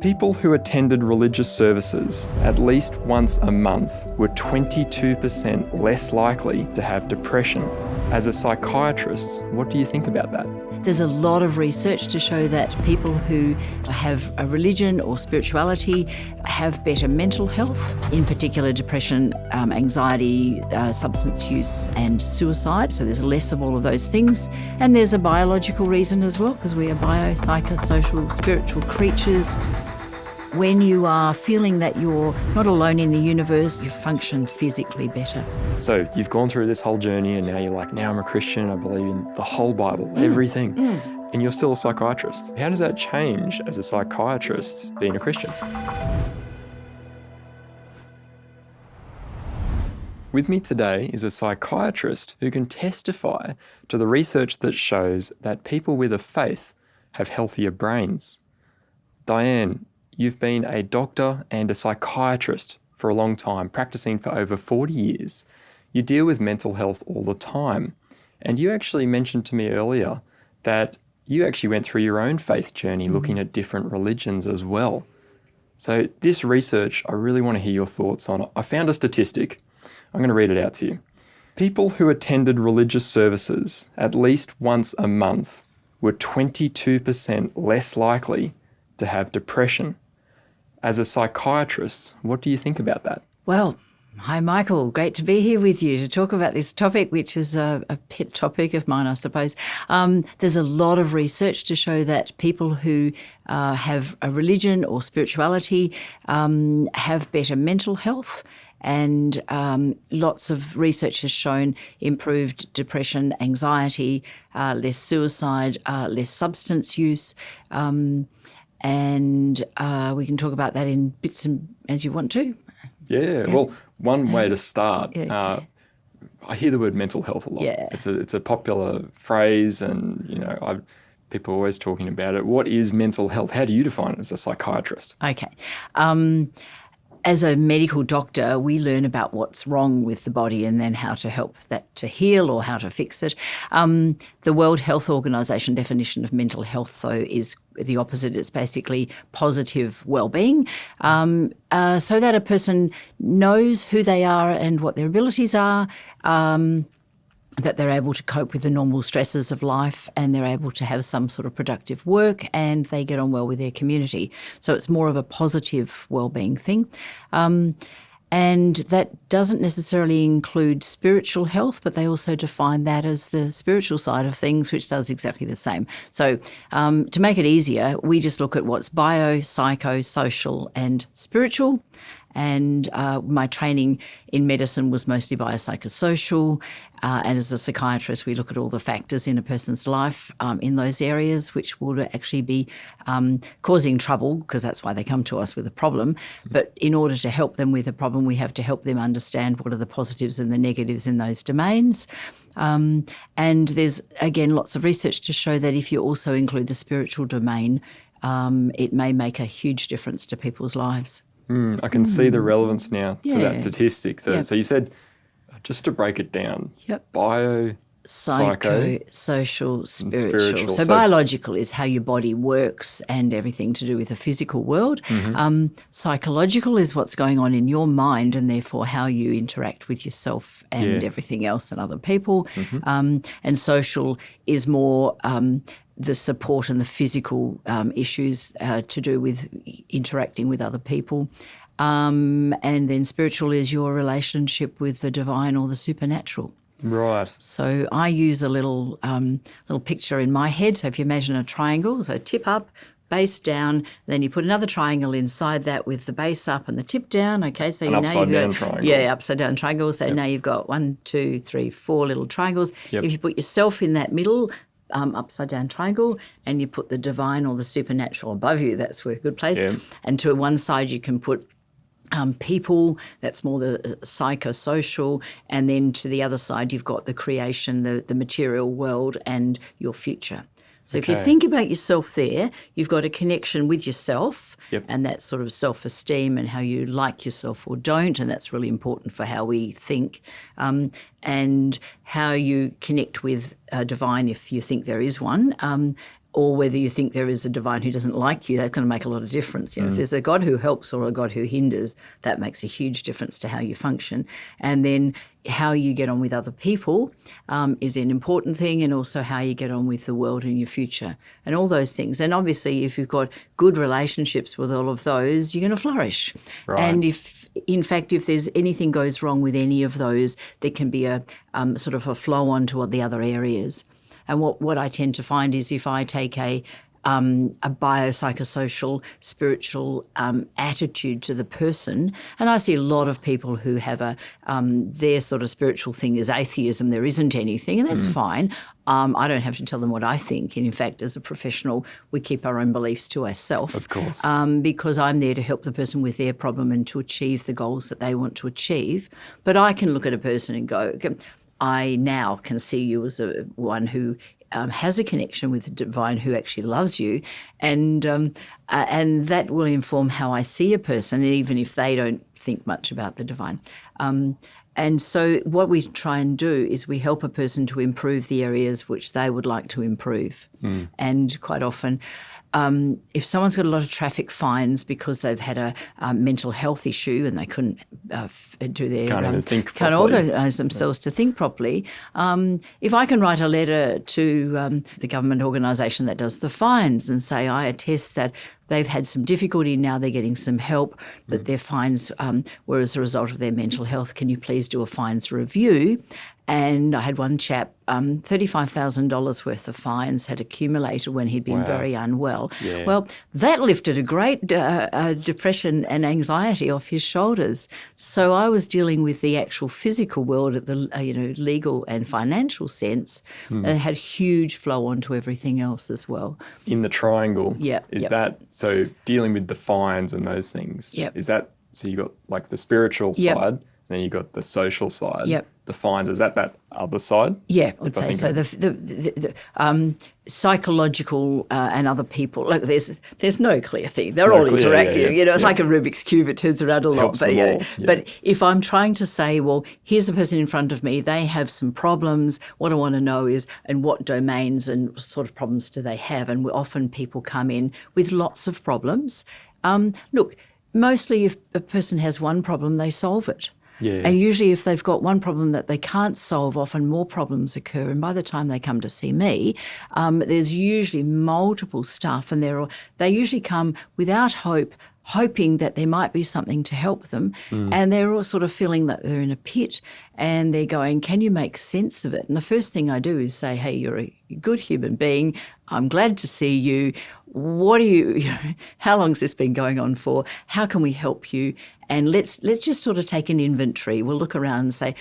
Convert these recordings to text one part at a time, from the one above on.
People who attended religious services at least once a month were 22% less likely to have depression. As a psychiatrist, what do you think about that? There's a lot of research to show that people who have a religion or spirituality have better mental health, in particular depression, anxiety, substance use and suicide. So there's less of all of those things. And there's a biological reason as well, because we are psychosocial, spiritual creatures. When you are feeling that you're not alone in the universe, you function physically better. So you've gone through this whole journey and now you're like, now I'm a Christian, I believe in the whole Bible, everything. And you're still a psychiatrist. How does that change as a psychiatrist being a Christian? With me today is a psychiatrist who can testify to the research that shows that people with a faith have healthier brains. Diane, you've been a doctor and a psychiatrist for a long time, practicing for over 40 years. You deal with mental health all the time. And you actually mentioned to me earlier that you actually went through your own faith journey looking at different religions as well. So this research, I really want to hear your thoughts on it. I found a statistic. I'm going to read it out to you. People who attended religious services at least once a month were 22% less likely to have depression. As a psychiatrist, what do you think about that? Well, hi Michael, great to be here with you to talk about this topic, which is a pet topic of mine, I suppose. There's a lot of research to show that people who have a religion or spirituality have better mental health. And lots of research has shown improved depression, anxiety, less suicide, less substance use. And we can talk about that in bits and as you want to. Yeah. Well, one way to start, I hear the word mental health a lot. Yeah. It's a popular phrase and, people are always talking about it. What is mental health? How do you define it as a psychiatrist? Okay. As a medical doctor, we learn about what's wrong with the body and then how to help that to heal or how to fix it. The World Health Organization definition of mental health, though, is the opposite. It's basically positive well-being, so that a person knows who they are and what their abilities are, that they're able to cope with the normal stresses of life and they're able to have some sort of productive work and they get on well with their community. So it's more of a positive well-being thing. And that doesn't necessarily include spiritual health, but they also define that as the spiritual side of things, which does exactly the same. So to make it easier, we just look at what's bio, psycho, social and spiritual. And my training in medicine was mostly biopsychosocial. And as a psychiatrist, we look at all the factors in a person's life in those areas, which would actually be causing trouble, because that's why they come to us with a problem. But in order to help them with a problem, we have to help them understand what are the positives and the negatives in those domains. And there's, again, lots of research to show that if you also include the spiritual domain, it may make a huge difference to people's lives. I can see the relevance now to that statistic. So you said, just to break it down, bio, psycho, social, spiritual. So biological is how your body works and everything to do with the physical world. Psychological is what's going on in your mind and therefore how you interact with yourself and everything else and other people. And social is more the support and the physical issues to do with interacting with other people. And then spiritual is your relationship with the divine or the supernatural. Right. So I use a little picture in my head. So if you imagine a triangle, so tip up, base down, then you put another triangle inside that with the base up and the tip down. Okay, so now you've got triangle. Upside down triangle. So now you've got 1, 2, 3, 4 little triangles. If you put yourself in that middle upside down triangle and you put the divine or the supernatural above you, that's a good place. And to one side you can put people, that's more the psychosocial, and then to the other side you've got the creation, the material world and your future. So if you think about yourself there, you've got a connection with yourself and that sort of self-esteem and how you like yourself or don't, and that's really important for how we think, and how you connect with divine if you think there is one, or whether you think there is a divine who doesn't like you, that's going to make a lot of difference. If there's a God who helps or a God who hinders, that makes a huge difference to how you function. And then how you get on with other people is an important thing, and also how you get on with the world and your future and all those things. And obviously, if you've got good relationships with all of those, you're going to flourish. Right. And if there's anything goes wrong with any of those, there can be a sort of a flow on to the other areas. And what I tend to find is if I take a biopsychosocial, spiritual attitude to the person, and I see a lot of people who have their sort of spiritual thing is atheism, there isn't anything, and that's fine. I don't have to tell them what I think. And in fact, as a professional, we keep our own beliefs to ourselves. Of course. Because I'm there to help the person with their problem and to achieve the goals that they want to achieve. But I can look at a person and go, okay, I now can see you as one who has a connection with the divine who actually loves you, and that will inform how I see a person, even if they don't think much about the divine. And so what we try and do is we help a person to improve the areas which they would like to improve. And quite often, if someone's got a lot of traffic fines because they've had a mental health issue and they couldn't do their Can't even think can't properly. organise themselves to think properly, if I can write a letter to the government organisation that does the fines and say I attest that they've had some difficulty, now they're getting some help, but their fines were as a result of their mental health. Can you please do a fines review? And I had one chap, $35,000 worth of fines had accumulated when he'd been very unwell. Yeah. Well, that lifted a great depression and anxiety off his shoulders. So I was dealing with the actual physical world at the legal and financial sense, and it had huge flow onto everything else as well. In the triangle, Yep, is yep. that, so dealing with the fines and those things, Yep. is that, so you got like the spiritual Yep. side, and then you got the social side. Yep. The fines, is that other side? Yeah, I would If I say think so. The psychological and other people, like there's no clear thing. They're No all clear, interacting. yeah. It's like a Rubik's Cube. It turns around a lot. Helps But them all, yeah. but if I'm trying to say, well, here's the person in front of me, they have some problems. What I want to know is, and what domains and sort of problems do they have? And often people come in with lots of problems. Look, mostly if a person has one problem, they solve it. Yeah. And usually if they've got one problem that they can't solve, often more problems occur. And by the time they come to see me, there's usually multiple stuff, and they usually come without hope, hoping that there might be something to help them. And they're all sort of feeling that they're in a pit, and they're going, can you make sense of it? And the first thing I do is say, hey, you're a good human being. I'm glad to see you. What do how long's this been going on for? How can we help you? And let's just sort of take an inventory. We'll look around and say,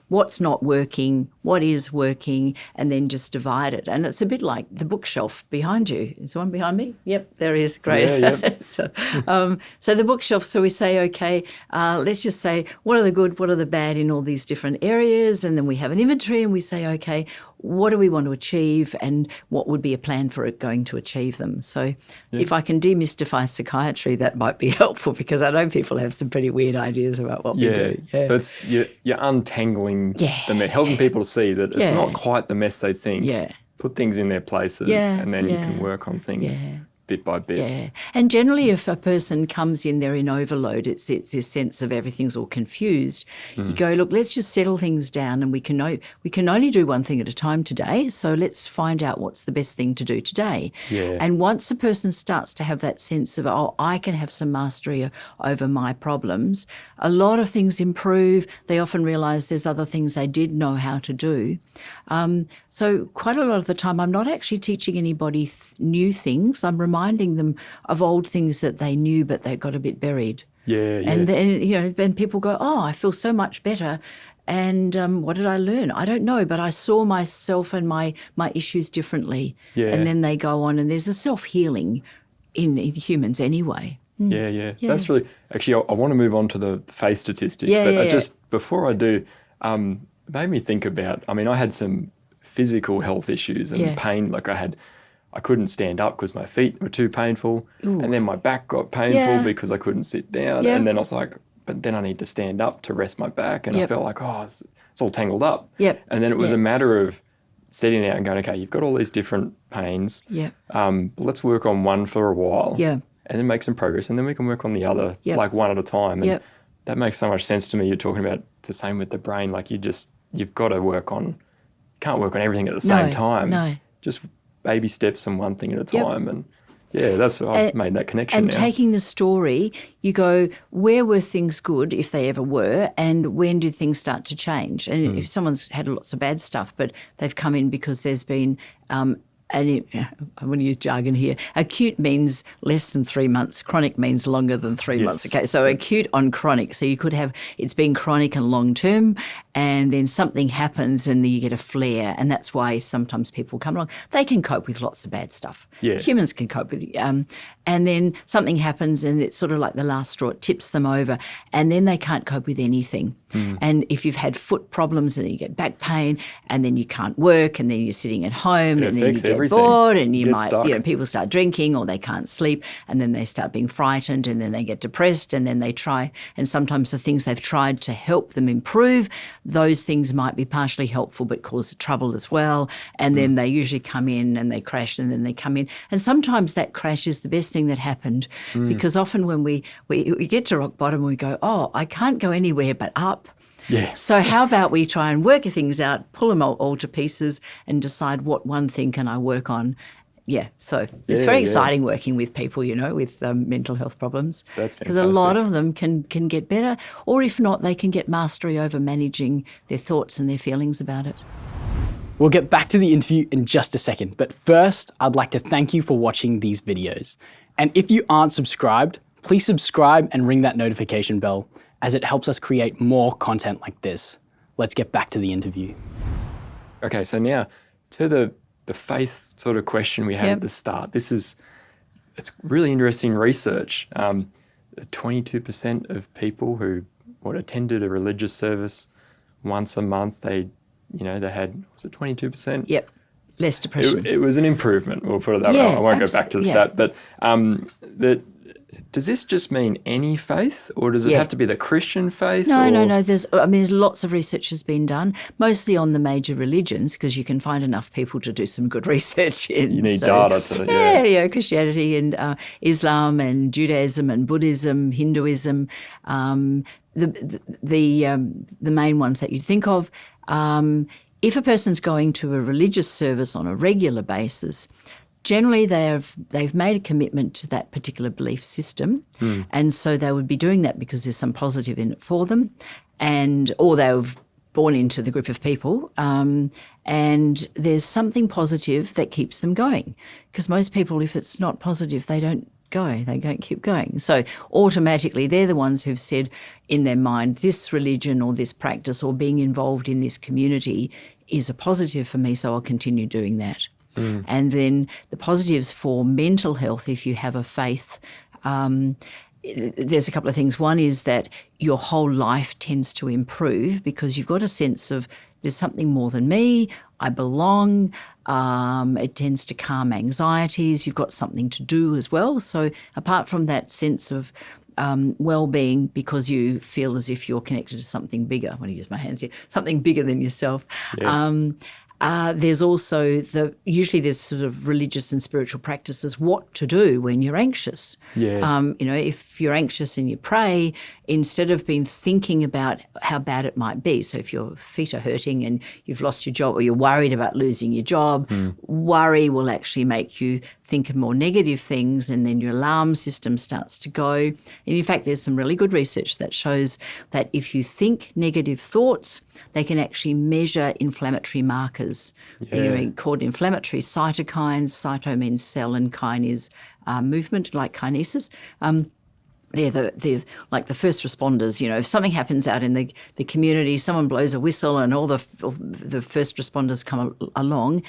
what's not working, what is working, and then just divide it. And it's a bit like the bookshelf behind you. Is there one behind me? Yep, there is. Great. Yeah. So the bookshelf, so we say, okay, let's just say, what are the good, what are the bad in all these different areas? And then we have an inventory and we say, okay, what do we want to achieve and what would be a plan for it going to achieve them? So if I can demystify psychiatry, that might be helpful, because I know people have some pretty weird ideas about what we do. Yeah. So it's you're untangling helping people to see that it's not quite the mess they think. Yeah. Put things in their places, and then you can work on things bit by bit. Yeah. And generally if a person comes in, they're in overload, it's this sense of everything's all confused. You go, look, let's just settle things down, and we can only do one thing at a time today, so let's find out what's the best thing to do today. Yeah. And once the person starts to have that sense of, oh, I can have some mastery over my problems, a lot of things improve. They often realise there's other things they did know how to do. So quite a lot of the time I'm not actually teaching anybody new things. I'm reminding them of old things that they knew but they got a bit buried. Yeah. And then, then people go, oh, I feel so much better. And what did I learn? I don't know, but I saw myself and my issues differently. Yeah. And then they go on, and there's a self-healing in humans anyway. Yeah. That's really, actually, I want to move on to the faith statistic, but just before I do, it made me think about, I had some physical health issues and pain. Like I couldn't stand up because my feet were too painful. Ooh. And then my back got painful because I couldn't sit down. Yeah. And then I was like, but then I need to stand up to rest my back. And I felt like, it's all tangled up. Yep. And then it was a matter of setting out and going, okay, you've got all these different pains. Yeah. Let's work on one for a while. Yeah. And then make some progress, and then we can work on the other, Yep. like one at a time. And Yep. that makes so much sense to me. You're talking about the same with the brain. Like you've got to work on, can't work on everything at the same time. No. Just baby steps and one thing at a Yep. time. And I've made that connection And now. taking the story, you go, where were things good, if they ever were, and when did things start to change? And if someone's had lots of bad stuff, but they've come in because there's been I'm going to use jargon here. Acute means less than 3 months. Chronic means longer than 3 months. Okay, so acute on chronic. So you could have it's been chronic and long term, and then something happens and you get a flare, and that's why sometimes people come along. They can cope with lots of bad stuff. Yeah. Humans can cope with and then something happens and it's sort of like the last straw. It tips them over, and then they can't cope with anything. And if you've had foot problems and then you get back pain, and then you can't work, and then you're sitting at home, and then you get everything. bored, and you Get might, stuck. people start drinking, or they can't sleep, and then they start being frightened, and then they get depressed, and then they try, and sometimes the things they've tried to help them improve, those things might be partially helpful but cause trouble as well, and then they usually come in and they crash, and then they come in, and sometimes that crash is the best thing that happened, because often when we get to rock bottom, we go, oh, I can't go anywhere but up. Yeah. So how about we try and work things out, pull them all to pieces, and decide what one thing can I work on. Yeah, so it's very exciting working with people, with mental health problems. That's because a lot fantastic. of them can get better, or if not, they can get mastery over managing their thoughts and their feelings about it. We'll get back to the interview in just a second, but first, I'd like to thank you for watching these videos. And if you aren't subscribed, please subscribe and ring that notification bell, as it helps us create more content like this. Let's get back to the interview. Okay, so now to the faith sort of question we had Yep. at the start. It's really interesting research. 22% of people who attended a religious service once a month, they had, was it 22%? Yep, less depression. It was an improvement. We'll put it that way. Yeah, I won't go back to the yeah. stat, but does this just mean any faith, or does it Yeah. have to be the Christian faith? No. There's lots of research has been done, mostly on the major religions, because you can find enough people to do some good research. You need data to, Christianity and Islam and Judaism and Buddhism, Hinduism, the main ones that you'd think of. If a person's going to a religious service on a regular basis, generally they've made a commitment to that particular belief system, and so they would be doing that because there's some positive in it for them, or they've born into the group of people, and there's something positive that keeps them going. Because most people, if it's not positive, they don't go, they don't keep going. So automatically they're the ones who've said in their mind, this religion or this practice or being involved in this community is a positive for me, so I'll continue doing that. And then the positives for mental health, if you have a faith, there's a couple of things. One is that your whole life tends to improve because you've got a sense of there's something more than me, I belong. It tends to calm anxieties. You've got something to do as well. So apart from that sense of well-being, because you feel as if you're connected to something bigger, I want to use my hands here, something bigger than yourself. Yeah. There's also usually there's sort of religious and spiritual practices, what to do when you're anxious. Yeah. If you're anxious and you pray, instead of being thinking about how bad it might be. So if your feet are hurting and you've lost your job or you're worried about losing your job, worry will actually make you think of more negative things, and then your alarm system starts to go. And in fact, there's some really good research that shows that if you think negative thoughts, they can actually measure inflammatory markers. They're called inflammatory cytokines. Cyto means cell and kine is movement, like kinesis. They're like the first responders. If something happens out in the community, someone blows a whistle and all the first responders come along.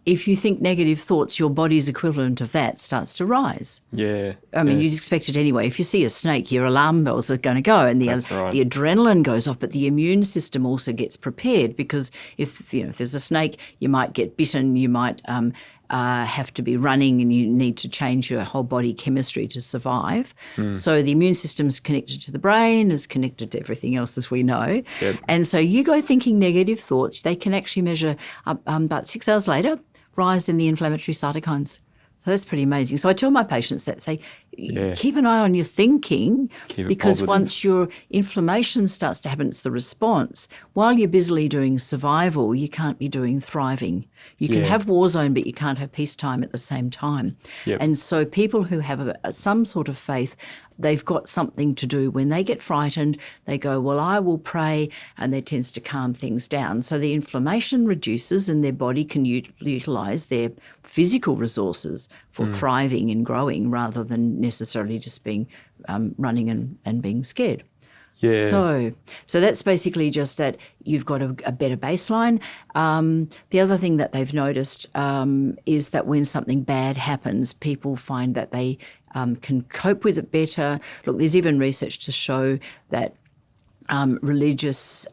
If you think negative thoughts, your body's equivalent of that starts to rise. Yeah. You'd expect it anyway. If you see a snake, your alarm bells are going to go, and the adrenaline goes off, but the immune system also gets prepared, because if there's a snake, you might get bitten, you might have to be running and you need to change your whole body chemistry to survive. So the immune system's connected to the brain, is connected to everything else, as we know. Yep. And so you go thinking negative thoughts, they can actually measure about 6 hours later, rise in the inflammatory cytokines. So that's pretty amazing. So I tell my patients that, say, keep an eye on your thinking, because once your inflammation starts to happen, it's the response. While you're busily doing survival, you can't be doing thriving. You can have war zone, but you can't have peacetime at the same time. Yep. And so people who have some sort of faith, they've got something to do. When they get frightened, they go, well, I will pray, and that tends to calm things down. So the inflammation reduces and their body can utilise their physical resources for thriving and growing, rather than necessarily just being running and being scared. Yeah. So that's basically just that you've got a better baseline. The other thing that they've noticed is that when something bad happens, people find that they can cope with it better. Look, there's even research to show that religious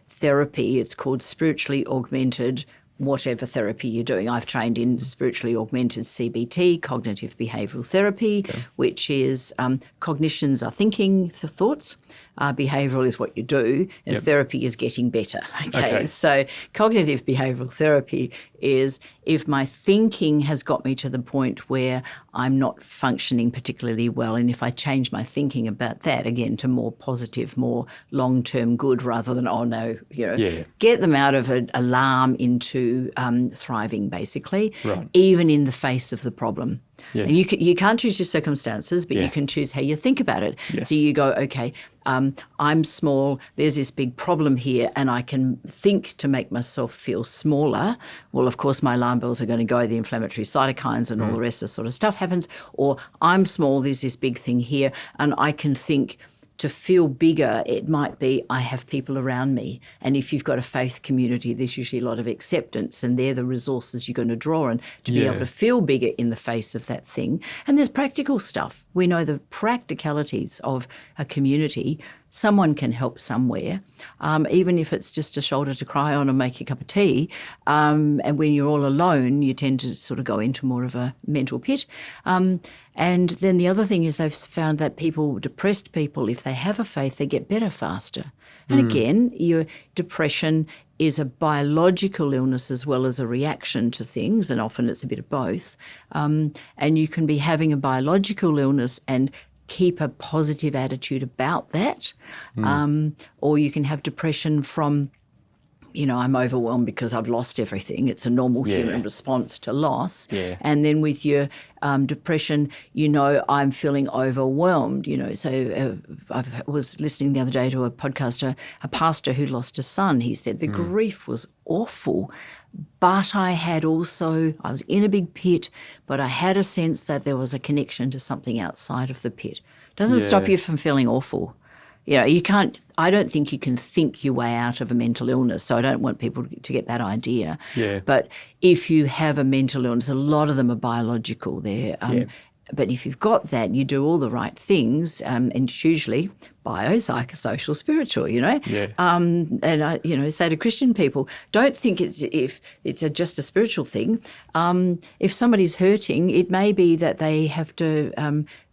therapy, it's called spiritually augmented whatever therapy you're doing. I've trained in spiritually augmented CBT, cognitive behavioural therapy, which is cognitions are thinking, thoughts. Behavioural is what you do, and therapy is getting better. Okay, so cognitive behavioural therapy is if my thinking has got me to the point where I'm not functioning particularly well, and if I change my thinking about that, again, to more positive, more long-term good, rather than, oh no, get them out of an alarm into thriving, basically, even in the face of the problem. Yeah. And you can't choose your circumstances, but you can choose how you think about it. Yes. So you go, okay, I'm small, there's this big problem here, and I can think to make myself feel smaller. Well, of course, my alarm bells are going to go, the inflammatory cytokines and all the rest of the sort of stuff happens. Or I'm small, there's this big thing here, and I can think to feel bigger, it might be I have people around me. And if you've got a faith community, there's usually a lot of acceptance, and they're the resources you're going to draw on to be able to feel bigger in the face of that thing. And there's practical stuff. We know the practicalities of a community. Someone can help somewhere, even if it's just a shoulder to cry on or make a cup of tea. And when you're all alone, you tend to sort of go into more of a mental pit. And then the other thing is they've found that depressed people, if they have a faith, they get better faster. And again, your depression is a biological illness as well as a reaction to things, and often it's a bit of both. And you can be having a biological illness and keep a positive attitude about that. Or you can have depression from, I'm overwhelmed because I've lost everything. It's a normal human response to loss. Yeah. And then with your depression, I'm feeling overwhelmed. So I was listening the other day to a podcaster, a pastor who lost a son. He said the grief was awful, but I was in a big pit, but I had a sense that there was a connection to something outside of the pit. Doesn't stop you from feeling awful. I don't think you can think your way out of a mental illness, so I don't want people to get that idea. Yeah. But if you have a mental illness, a lot of them are biological. But if you've got that, you do all the right things, and it's usually bio, psychosocial, spiritual, Yeah. And I, say to Christian people, don't think if it's just a spiritual thing. If somebody's hurting, it may be that they have to,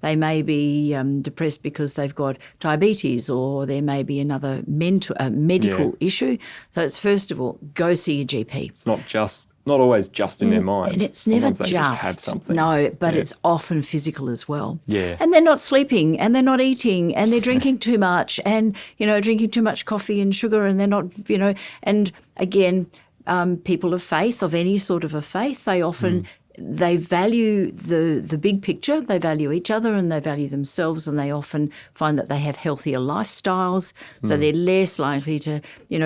they may be depressed because they've got diabetes, or there may be another medical issue. So it's, first of all, go see your GP. It's not always just in their minds. And it's never Sometimes they just have something. No, but it's often physical as well. Yeah. And they're not sleeping, and they're not eating, and they're drinking too much, and, drinking too much coffee and sugar, and they're not, and again, people of faith, of any sort of a faith, they often they value the big picture, they value each other, and they value themselves, and they often find that they have healthier lifestyles, so they're less likely to,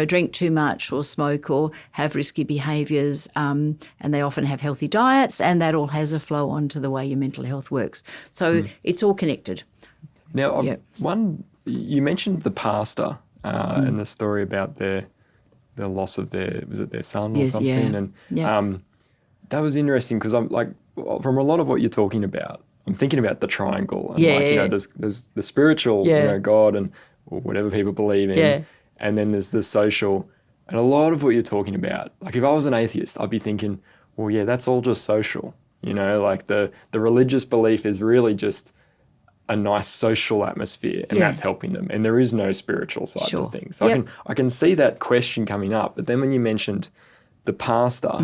drink too much or smoke or have risky behaviours, and they often have healthy diets, and that all has a flow on to the way your mental health works. So it's all connected. Now, you mentioned the pastor and the story about the loss of their son or something, and that was interesting because I'm like, from a lot of what you're talking about, I'm thinking about the triangle, and there's the spiritual, God and or whatever people believe in, and then there's the social, and a lot of what you're talking about. Like if I was an atheist, I'd be thinking, well, yeah, that's all just social. Like the religious belief is really just a nice social atmosphere, and that's helping them. And there is no spiritual side to things. So I can see that question coming up. But then when you mentioned the pastor,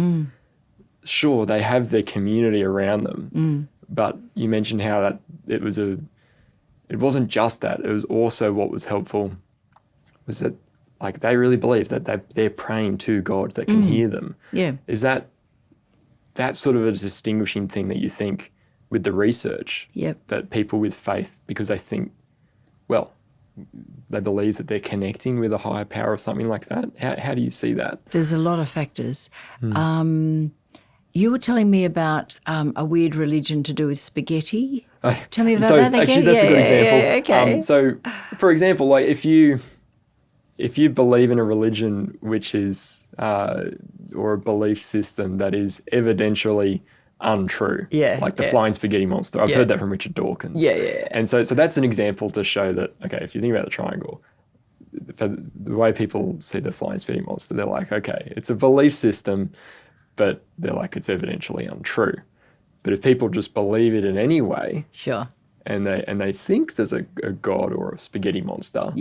sure, they have their community around them, but you mentioned how that it wasn't just that. It was also what was helpful was that like they really believe that they're praying to God that can hear them. Yeah. Is that sort of a distinguishing thing that you think with the research? Yep. That people with faith, because they think, well, they believe that they're connecting with a higher power or something like that. How do you see that? There's a lot of factors. You were telling me about a weird religion to do with spaghetti. Tell me about that again. Actually, that's a good example. Yeah, okay. So, for example, like if you believe in a religion which is or a belief system that is evidentially untrue, like the flying spaghetti monster. I've heard that from Richard Dawkins. Yeah. And so that's an example to show that, okay, if you think about the triangle, for the way people see the flying spaghetti monster, they're like, okay, it's a belief system, but they're like, it's evidentially untrue. But if people just believe it in any way, sure, and they think there's a god or a spaghetti monster,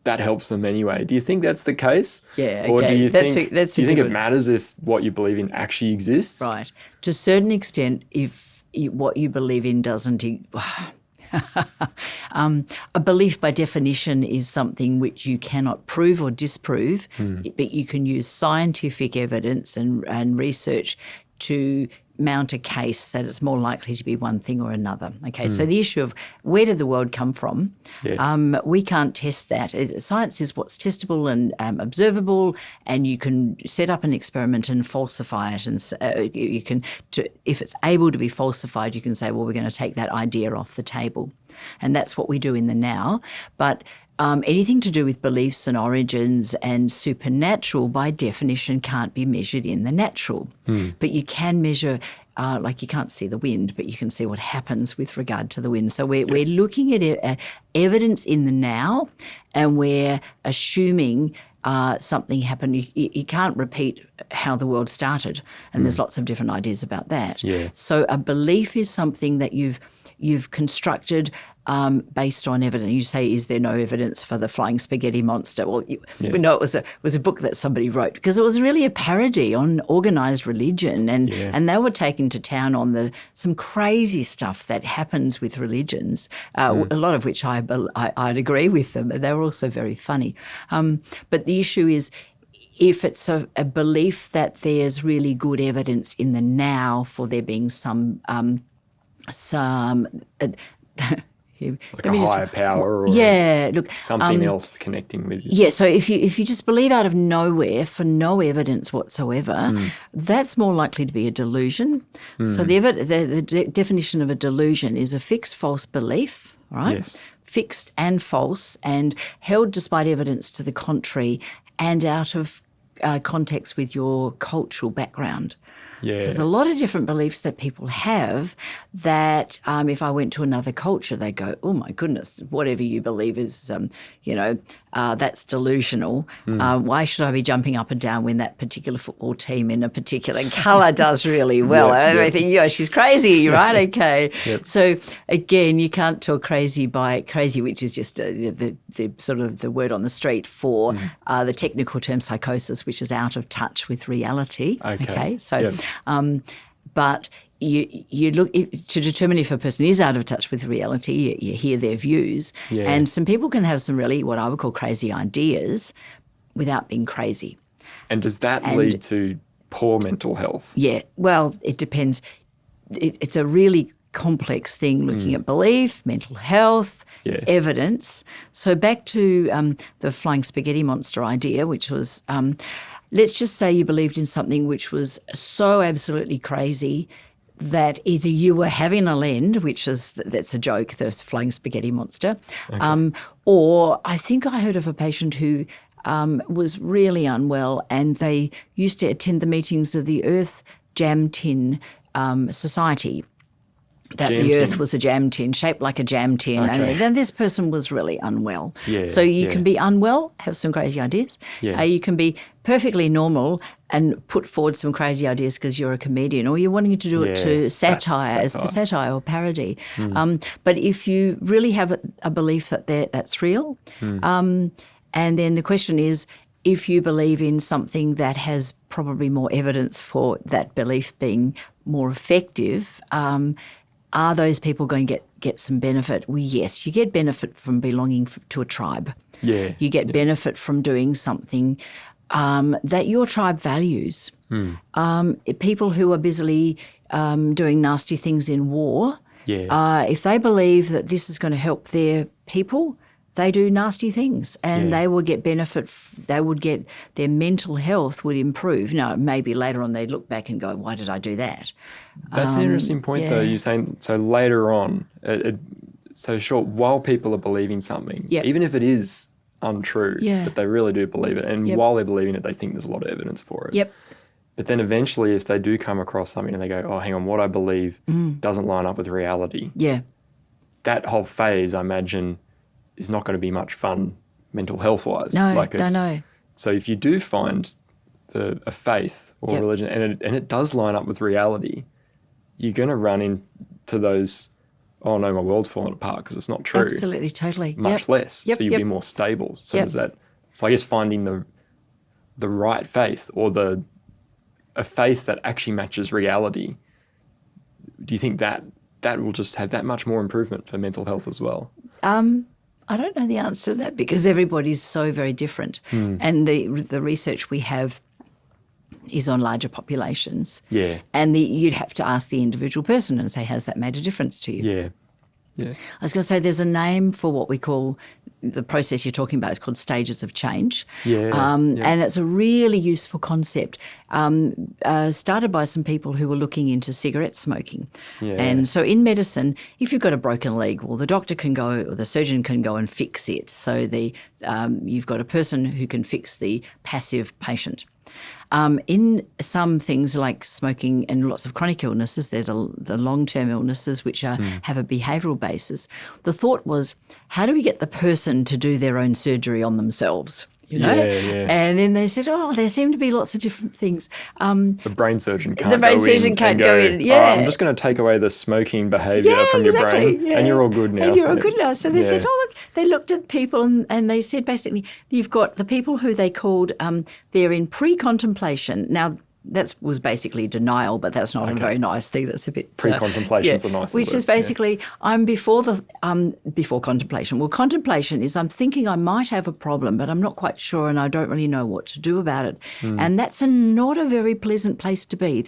that helps them anyway. Do you think that's the case? Yeah, Or do you think it matters if what you believe in actually exists? Right. To a certain extent, if what you believe in doesn't... a belief by definition is something which you cannot prove or disprove, but you can use scientific evidence and research to mount a case that it's more likely to be one thing or another. Okay, so the issue of where did the world come from, we can't test that. Science is what's testable and observable, and you can set up an experiment and falsify it. And you can, if it's able to be falsified, you can say, well, we're going to take that idea off the table. And that's what we do in the now. But anything to do with beliefs and origins and supernatural, by definition, can't be measured in the natural. But you can measure, like you can't see the wind, but you can see what happens with regard to the wind. So we're looking at evidence in the now, and we're assuming something happened. You can't repeat how the world started, and there's lots of different ideas about that. Yeah. So a belief is something that you've constructed based on evidence. You say, is there no evidence for the flying spaghetti monster? Well, we know it was a book that somebody wrote, because it was really a parody on organised religion, and they were taken to town on some crazy stuff that happens with religions, a lot of which I'd agree with them. They were also very funny. But the issue is, if it's a belief that there's really good evidence in the now for there being some like a higher power, or something else connecting with you. Yeah, so if you just believe out of nowhere for no evidence whatsoever, that's more likely to be a delusion. So the definition of a delusion is a fixed false belief, right? Yes. Fixed and false, and held despite evidence to the contrary, and out of context with your cultural background. Yeah. So there's a lot of different beliefs that people have that if I went to another culture, they go, oh, my goodness, whatever you believe is, that's delusional. Why should I be jumping up and down when that particular football team in a particular colour does really well? I think, she's crazy, right? Okay. Yep. So, again, you can't tell crazy by crazy, which is just the sort of the word on the street for the technical term psychosis, which is out of touch with reality. Okay. So, but you look to determine if a person is out of touch with reality. You hear their views, and some people can have some really what I would call crazy ideas without being crazy. And does that lead to poor mental health? Yeah, well, it depends. It's a really complex thing looking at belief, mental health, evidence. So back to the flying spaghetti monster idea, which was, let's just say you believed in something which was so absolutely crazy that either you were having a lend, that's a joke, the flying spaghetti monster, or I think I heard of a patient who was really unwell, and they used to attend the meetings of the Earth Jam Tin Society. That the Earth was a jam tin, shaped like a jam tin, and then this person was really unwell. So you can be unwell, have some crazy ideas. You can be perfectly normal and put forward some crazy ideas because you're a comedian, or you're wanting to do it to satire or parody. But if you really have a belief that that's real, and then the question is, if you believe in something that has probably more evidence for that belief being more effective, are those people going to get some benefit? Well, yes, you get benefit from belonging to a tribe. Yeah. You get benefit from doing something that your tribe values. People who are busily doing nasty things in war, if they believe that this is going to help their people, they do nasty things, and they will get benefit. They would get, their mental health would improve. Now, maybe later on they'd look back and go, why did I do that? That's an interesting point, though. You're saying, so later on, so sure, while people are believing something, even if it is untrue, but they really do believe it, and while they're believing it, they think there's a lot of evidence for it. But then eventually, if they do come across something and they go, oh, hang on, what I believe doesn't line up with reality, that whole phase, I imagine, is not going to be much fun mental health-wise. No. So if you do find a faith or religion and it does line up with reality, you're going to run into those, oh no, my world's falling apart because it's not true. Absolutely, totally. Much less. So you'll be more stable. So there's that. So I guess finding the right faith, or a faith that actually matches reality, do you think that will just have that much more improvement for mental health as well? I don't know the answer to that because everybody's so very different. And the research we have is on larger populations. And you'd have to ask the individual person and say, has that made a difference to you? I was going to say there's a name for what we call the process you're talking about. It's called stages of change. And it's a really useful concept started by some people who were looking into cigarette smoking. And so in medicine, if you've got a broken leg, well, the doctor can go, or the surgeon can go and fix it. So you've got a person who can fix the passive patient. In some things like smoking and lots of chronic illnesses, they're the long-term illnesses which have a behavioural basis. The thought was, how do we get the person to do their own surgery on themselves? You know? And then they said, oh, there seem to be lots of different things. The brain surgeon can't go in. Oh, I'm just going to take away the smoking behaviour from your brain and you're all good now. And you're all good now. So they said, oh, look, they looked at people and they said basically you've got the people who they called, they're in pre-contemplation. Now, that was basically denial, but that's not a very nice thing. That's a bit pre-contemplation's a nice which word. Is basically I'm before contemplation. Well, contemplation is I'm thinking I might have a problem, but I'm not quite sure, and I don't really know what to do about it. And that's not a very pleasant place to be.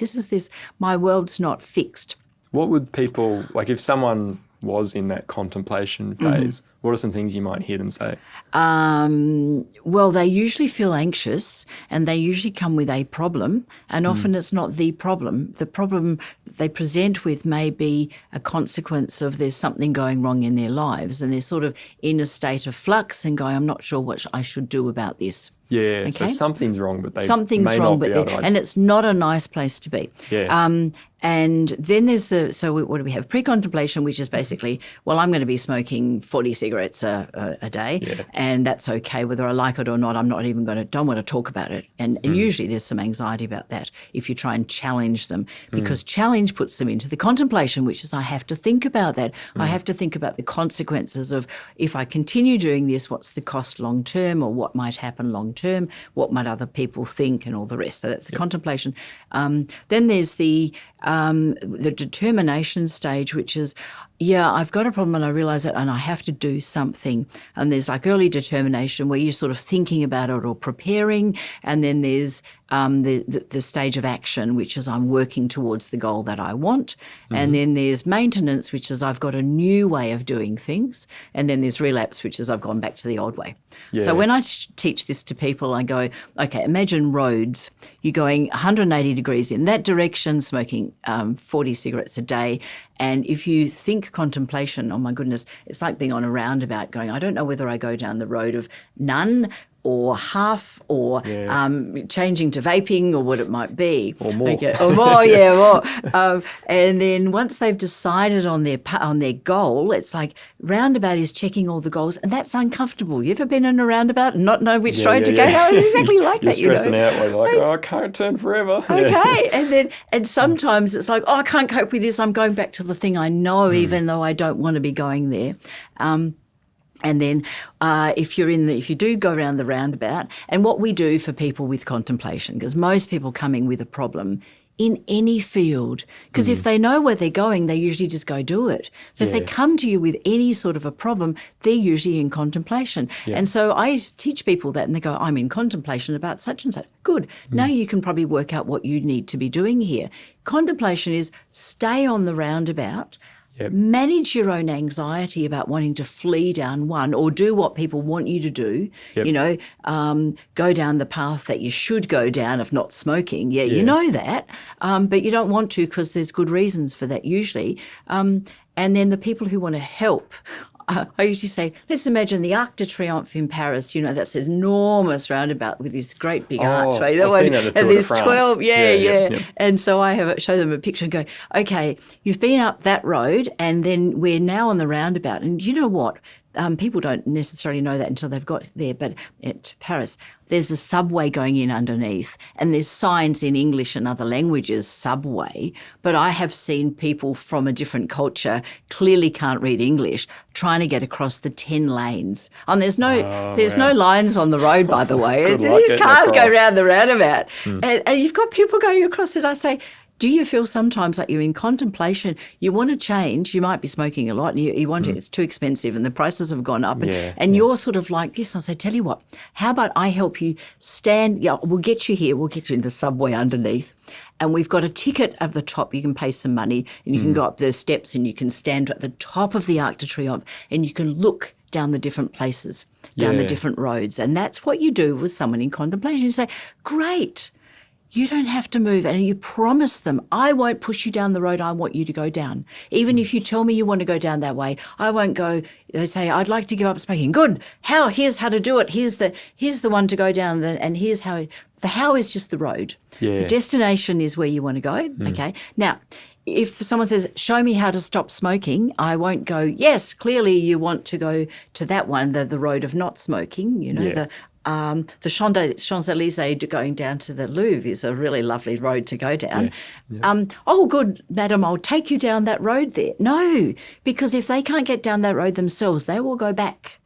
My world's not fixed. What would people, like if someone was in that contemplation phase, what are some things you might hear them say? Well, they usually feel anxious and they usually come with a problem, and often it's not the problem. The problem they present with may be a consequence of there's something going wrong in their lives, and they're sort of in a state of flux and going, I'm not sure what I should do about this. So something's wrong, but and it's not a nice place to be. And then there's what do we have? Pre-contemplation, which is basically, well, I'm going to be smoking 40 cigarettes a day, and that's okay whether I like it or not. I'm not even don't want to talk about it. And usually there's some anxiety about that if you try and challenge them, because challenge puts them into the contemplation, which is I have to think about that. I have to think about the consequences of if I continue doing this, what's the cost long term, or what might happen long term, what might other people think, and all the rest. So that's the contemplation. Then there's the determination stage, which is, I've got a problem and I realise it and I have to do something. And there's like early determination where you're sort of thinking about it or preparing, and then there's the stage of action, which is I'm working towards the goal that I want. And then there's maintenance, which is I've got a new way of doing things. And then there's relapse, which is I've gone back to the old way. So when I teach this to people, I go, okay, imagine roads. You're going 180 degrees in that direction, smoking 40 cigarettes a day. And if you think contemplation, oh my goodness, it's like being on a roundabout going, I don't know whether I go down the road of none or half or changing to vaping or what it might be. Or more. Okay. Or more, yeah, more. And then once they've decided on their goal, it's like roundabout is checking all the goals, and that's uncomfortable. You ever been in a roundabout and not know which road to go? No, it's exactly like You're that. stressing out. You're like, oh, I can't turn forever. Okay, and sometimes it's like, oh, I can't cope with this. I'm going back to the thing I know, even though I don't want to be going there. And then if you do go around the roundabout, and what we do for people with contemplation, because most people coming with a problem in any field, because if they know where they're going, they usually just go do it. So if they come to you with any sort of a problem, they're usually in contemplation. And so I teach people that, and they go, I'm in contemplation about such and such. Good. Now you can probably work out what you need to be doing here. Contemplation is stay on the roundabout, manage your own anxiety about wanting to flee down one or do what people want you to do, go down the path that you should go down of not smoking. You know that, but you don't want to because there's good reasons for that usually. And then the people who want to help, I usually say, let's imagine the Arc de Triomphe in Paris. You know, that's an enormous roundabout with this great big archway. I've seen that at Tour de France. 12, And so I show them a picture and go, okay, you've been up that road and then we're now on the roundabout. And you know what? People don't necessarily know that until they've got there, but at Paris, there's a subway going in underneath and there's signs in English and other languages, subway, but I have seen people from a different culture clearly can't read English trying to get across the 10 lanes. And there's no lines on the road, by the way. These cars go around the roundabout and you've got people going across it. I say, do you feel sometimes like you're in contemplation, you want to change, you might be smoking a lot and you want it, it's too expensive and the prices have gone up and you're sort of like this. I say, tell you what, how about I help you stand, we'll get you here, we'll get you in the subway underneath and we've got a ticket at the top, you can pay some money and you can go up the steps and you can stand at the top of the Arc de Triomphe and you can look down the different places, down the different roads. And that's what you do with someone in contemplation. You say, great. You don't have to move, and you promise them, I won't push you down the road I want you to go down. Even if you tell me you want to go down that way, I won't go. They say, I'd like to give up smoking. Good. How? Here's how to do it. Here's the one to go down, and here's how. The how is just the road. The destination is where you want to go. Okay. Now, if someone says, show me how to stop smoking, I won't go, yes, clearly you want to go to that one, the road of not smoking, the Champs-Élysées going down to the Louvre is a really lovely road to go down. Oh, good, madam, I'll take you down that road there. No, because if they can't get down that road themselves, they will go back.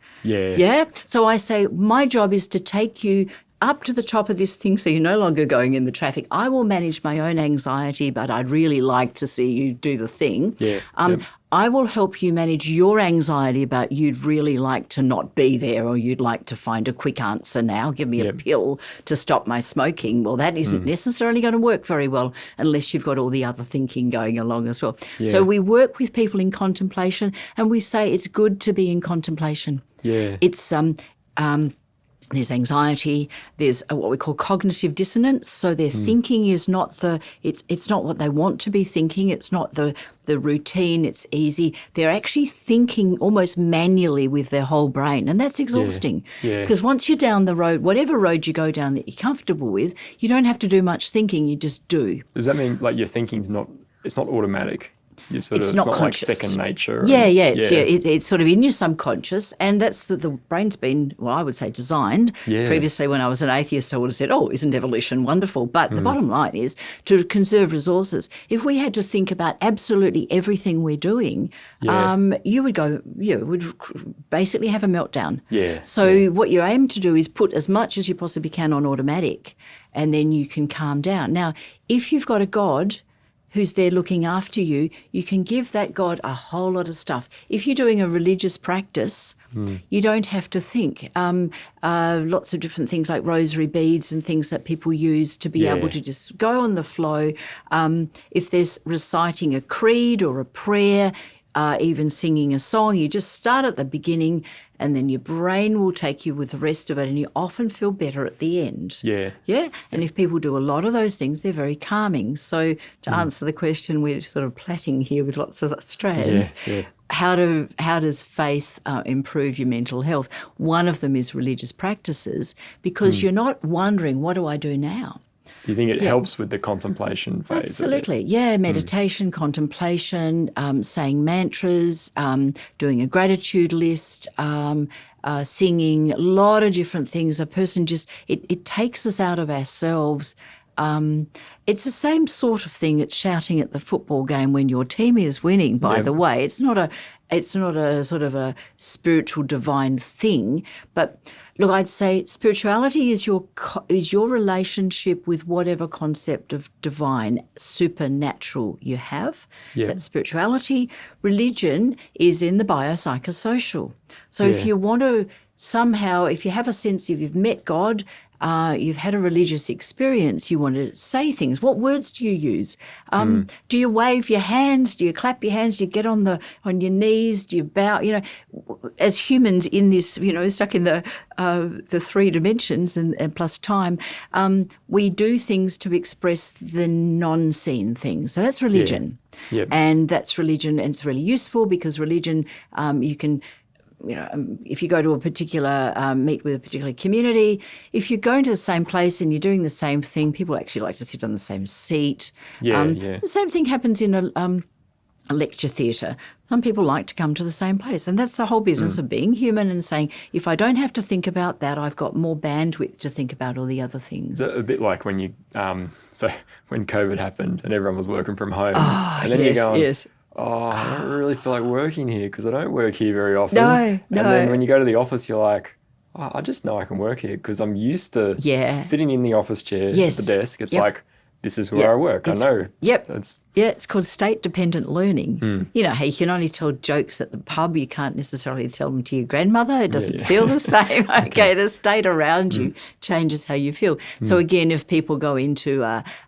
So I say, my job is to take you up to the top of this thing so you're no longer going in the traffic. I will manage my own anxiety, but I'd really like to see you do the thing. I will help you manage your anxiety about you'd really like to not be there or you'd like to find a quick answer now, give me a pill to stop my smoking. Well, that isn't necessarily going to work very well unless you've got all the other thinking going along as well. So we work with people in contemplation and we say it's good to be in contemplation. It's there's anxiety, there's what we call cognitive dissonance. So their thinking is not it's not what they want to be thinking. It's not the routine, it's easy. They're actually thinking almost manually with their whole brain. And that's exhausting. Because once you're down the road, whatever road you go down that you're comfortable with, you don't have to do much thinking, you just do. Does that mean like your thinking's not automatic? It's not conscious. Like second nature. It's sort of in your subconscious, and that's the brain's been, well, I would say designed. Previously, when I was an atheist, I would have said, oh, isn't evolution wonderful? But the bottom line is to conserve resources. If we had to think about absolutely everything we're doing, you would basically have a meltdown. So what you aim to do is put as much as you possibly can on automatic, and then you can calm down. Now, if you've got a God who's there looking after you, you can give that God a whole lot of stuff. If you're doing a religious practice, you don't have to think. Lots of different things like rosary beads and things that people use to be able to just go on the flow. If there's reciting a creed or a prayer, even singing a song. You just start at the beginning and then your brain will take you with the rest of it, and you often feel better at the end. Yeah. Yeah. And if people do a lot of those things, they're very calming. So to answer the question, we're sort of plaiting here with lots of strands. Yeah. How does faith improve your mental health? One of them is religious practices, because you're not wondering, what do I do now? So you think it helps with the contemplation phase? Absolutely. Yeah, meditation, contemplation, saying mantras, doing a gratitude list, singing, a lot of different things. A person just, it takes us out of ourselves. It's the same sort of thing as shouting at the football game when your team is winning, by the way. It's not a sort of a spiritual divine thing, but look, I'd say spirituality is your relationship with whatever concept of divine, supernatural you have. Yeah. That's spirituality. Religion is in the biopsychosocial. So if you want to somehow, if you have a sense of you've met God, you've had a religious experience, you want to say things. What words do you use? Do you wave your hands? Do you clap your hands? Do you get on your knees? Do you bow? You know, as humans in this, you know, stuck in the 3 dimensions and plus time, we do things to express the non-seen things. So that's religion. Yeah. Yep. And that's religion, and it's really useful because religion, you can, you know, if you go to a particular, meet with a particular community, if you're going to the same place and you're doing the same thing, people actually like to sit on the same seat. The same thing happens in a lecture theatre. Some people like to come to the same place. And that's the whole business of being human and saying, if I don't have to think about that, I've got more bandwidth to think about all the other things. It's a bit like when you, so when COVID happened and everyone was working from home. And then you're going, oh, I don't really feel like working here because I don't work here very often. No. And then when you go to the office, you're like, oh, I just know I can work here because I'm used to sitting in the office chair at the desk. It's like, this is where I work. I know. It's called state-dependent learning. You know, hey, you can only tell jokes at the pub. You can't necessarily tell them to your grandmother. It doesn't feel the same. Okay, the state around you changes how you feel. So again, if people go into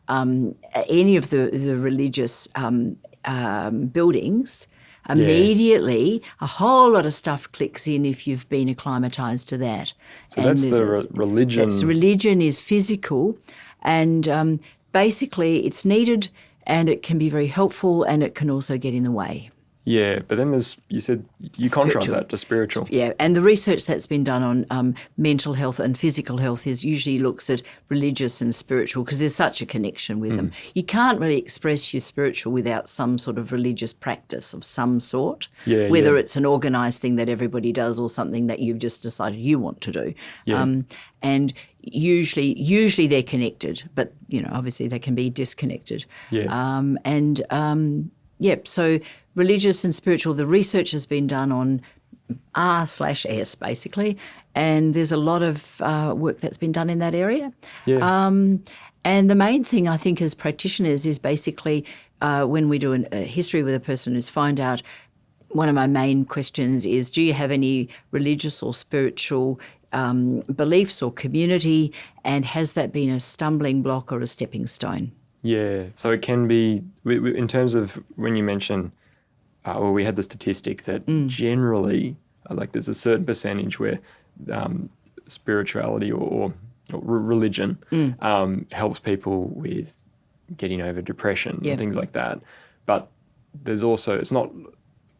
any of the religious buildings, immediately a whole lot of stuff clicks in if you've been acclimatized to that. So and that's the religion. Religion is physical, and basically it's needed, and it can be very helpful, and it can also get in the way. Yeah, but then you said you contrast that to spiritual. Yeah, and the research that's been done on mental health and physical health usually looks at religious and spiritual because there's such a connection with them. You can't really express your spiritual without some sort of religious practice of some sort, whether it's an organised thing that everybody does or something that you've just decided you want to do. And usually they're connected, but, you know, obviously they can be disconnected. So religious and spiritual, the research has been done on R/S basically, and there's a lot of work that's been done in that area. And the main thing I think as practitioners is basically when we do a history with a person is find out, one of my main questions is, do you have any religious or spiritual beliefs or community, and has that been a stumbling block or a stepping stone? Yeah, so it can be, in terms of when you mention, we had the statistic that generally, like there's a certain percentage where spirituality or religion helps people with getting over depression and things like that. But there's also, it's not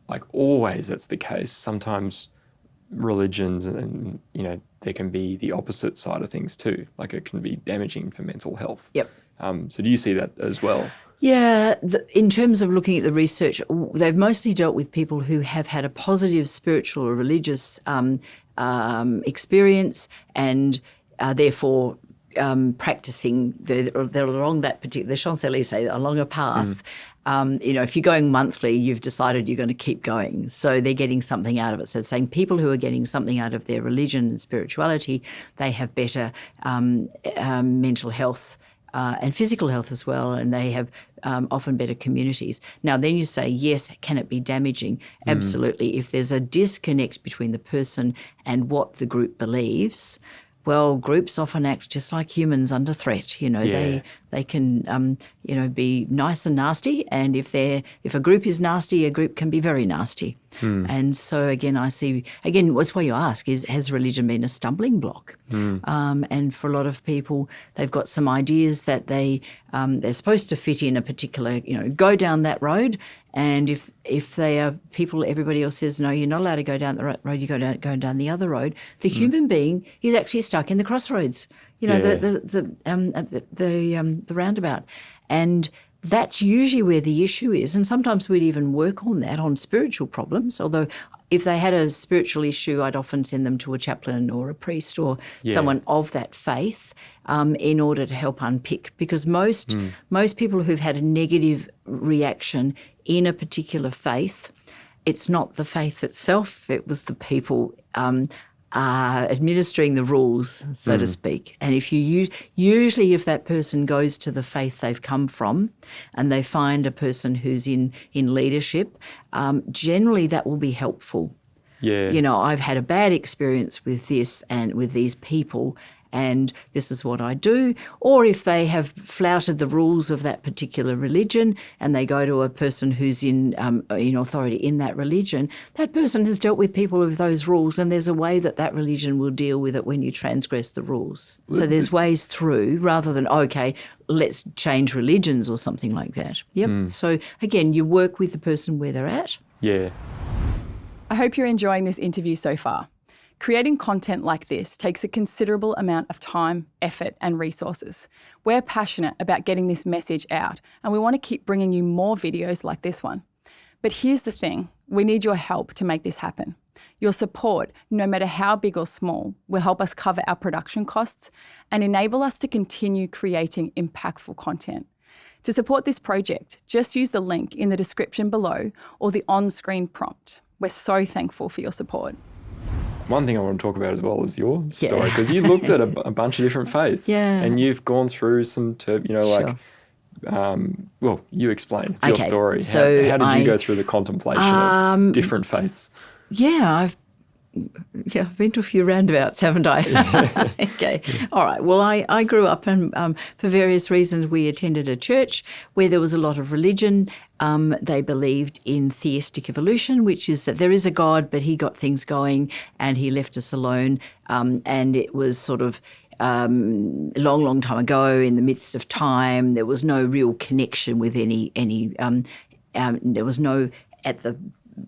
like always that's the case. Sometimes religions and you know, there can be the opposite side of things too. Like it can be damaging for mental health. So do you see that as well? Yeah, in terms of looking at the research, they've mostly dealt with people who have had a positive spiritual or religious experience and therefore practicing they're along that particular, the Champs-Élysées, along a path. You know, if you're going monthly, you've decided you're going to keep going. So they're getting something out of it. So it's saying people who are getting something out of their religion and spirituality, they have better mental health and physical health as well, and they have often better communities. Now, then you say, yes, can it be damaging? Absolutely. If there's a disconnect between the person and what the group believes, well, groups often act just like humans under threat. You know, They can, be nice and nasty. And if a group is nasty, a group can be very nasty. And so again, that's why you ask, has religion been a stumbling block? And for a lot of people, they've got some ideas that they're supposed to fit in a particular, go down that road. And if they are people, everybody else says, no, you're not allowed to go down the road, you go down the other road. The human being is actually stuck in the crossroads, the roundabout. And that's usually where the issue is. And sometimes we'd even work on that, on spiritual problems. Although if they had a spiritual issue, I'd often send them to a chaplain or a priest or someone of that faith in order to help unpick. Because most people who've had a negative reaction in a particular faith, it's not the faith itself, it was the people administering the rules, so to speak. And if you usually if that person goes to the faith they've come from and they find a person who's in leadership, generally that will be helpful. Yeah. I've had a bad experience with this and with these people, and this is what I do. Or if they have flouted the rules of that particular religion and they go to a person who's in authority in that religion, that person has dealt with people with those rules, and there's a way that religion will deal with it when you transgress the rules. So there's ways through, rather than, okay, let's change religions or something like that. Yep. So again, you work with the person where they're at. Yeah. I hope you're enjoying this interview so far. Creating content like this takes a considerable amount of time, effort, and resources. We're passionate about getting this message out, and we want to keep bringing you more videos like this one. But here's the thing, we need your help to make this happen. Your support, no matter how big or small, will help us cover our production costs and enable us to continue creating impactful content. To support this project, just use the link in the description below or the on-screen prompt. We're so thankful for your support. One thing I want to talk about as well is your story, because you looked at a bunch of different faiths, and you've gone through some, you explain. It's your story. So how did you go through the contemplation of different faiths? Yeah, I've been to a few roundabouts, haven't I? Okay. All right. Well, I grew up and for various reasons we attended a church where there was a lot of religion. They believed in theistic evolution, which is that there is a God, but he got things going and he left us alone. And it was sort of long time ago, in the midst of time. There was no real connection with any there was no, at the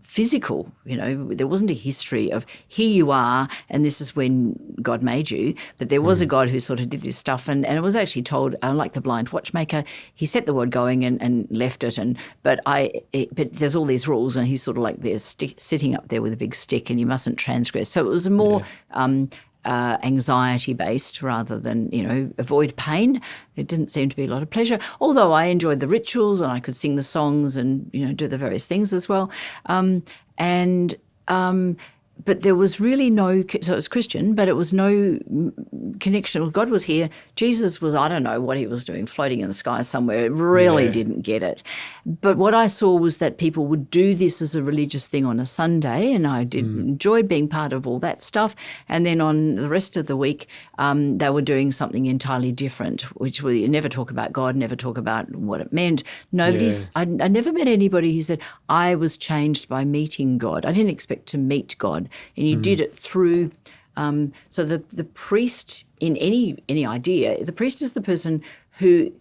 physical, there wasn't a history of here you are and this is when God made you, but there was a God who sort of did this stuff, and it was actually told, like the blind watchmaker, he set the world going and left it, but there's all these rules, and he's sort of like this sitting up there with a big stick, and you mustn't transgress. So it was a more anxiety-based rather than, avoid pain. It didn't seem to be a lot of pleasure, although I enjoyed the rituals and I could sing the songs and, do the various things as well. But there was really so it was Christian, but it was no connection. God was here. Jesus was, I don't know what he was doing, floating in the sky somewhere. Really didn't get it. But what I saw was that people would do this as a religious thing on a Sunday, and I enjoyed being part of all that stuff. And then on the rest of the week, they were doing something entirely different, which we never talk about God, never talk about what it meant. I never met anybody who said, I was changed by meeting God. I didn't expect to meet God. And you did it through, so the priest in any idea, the priest is the person who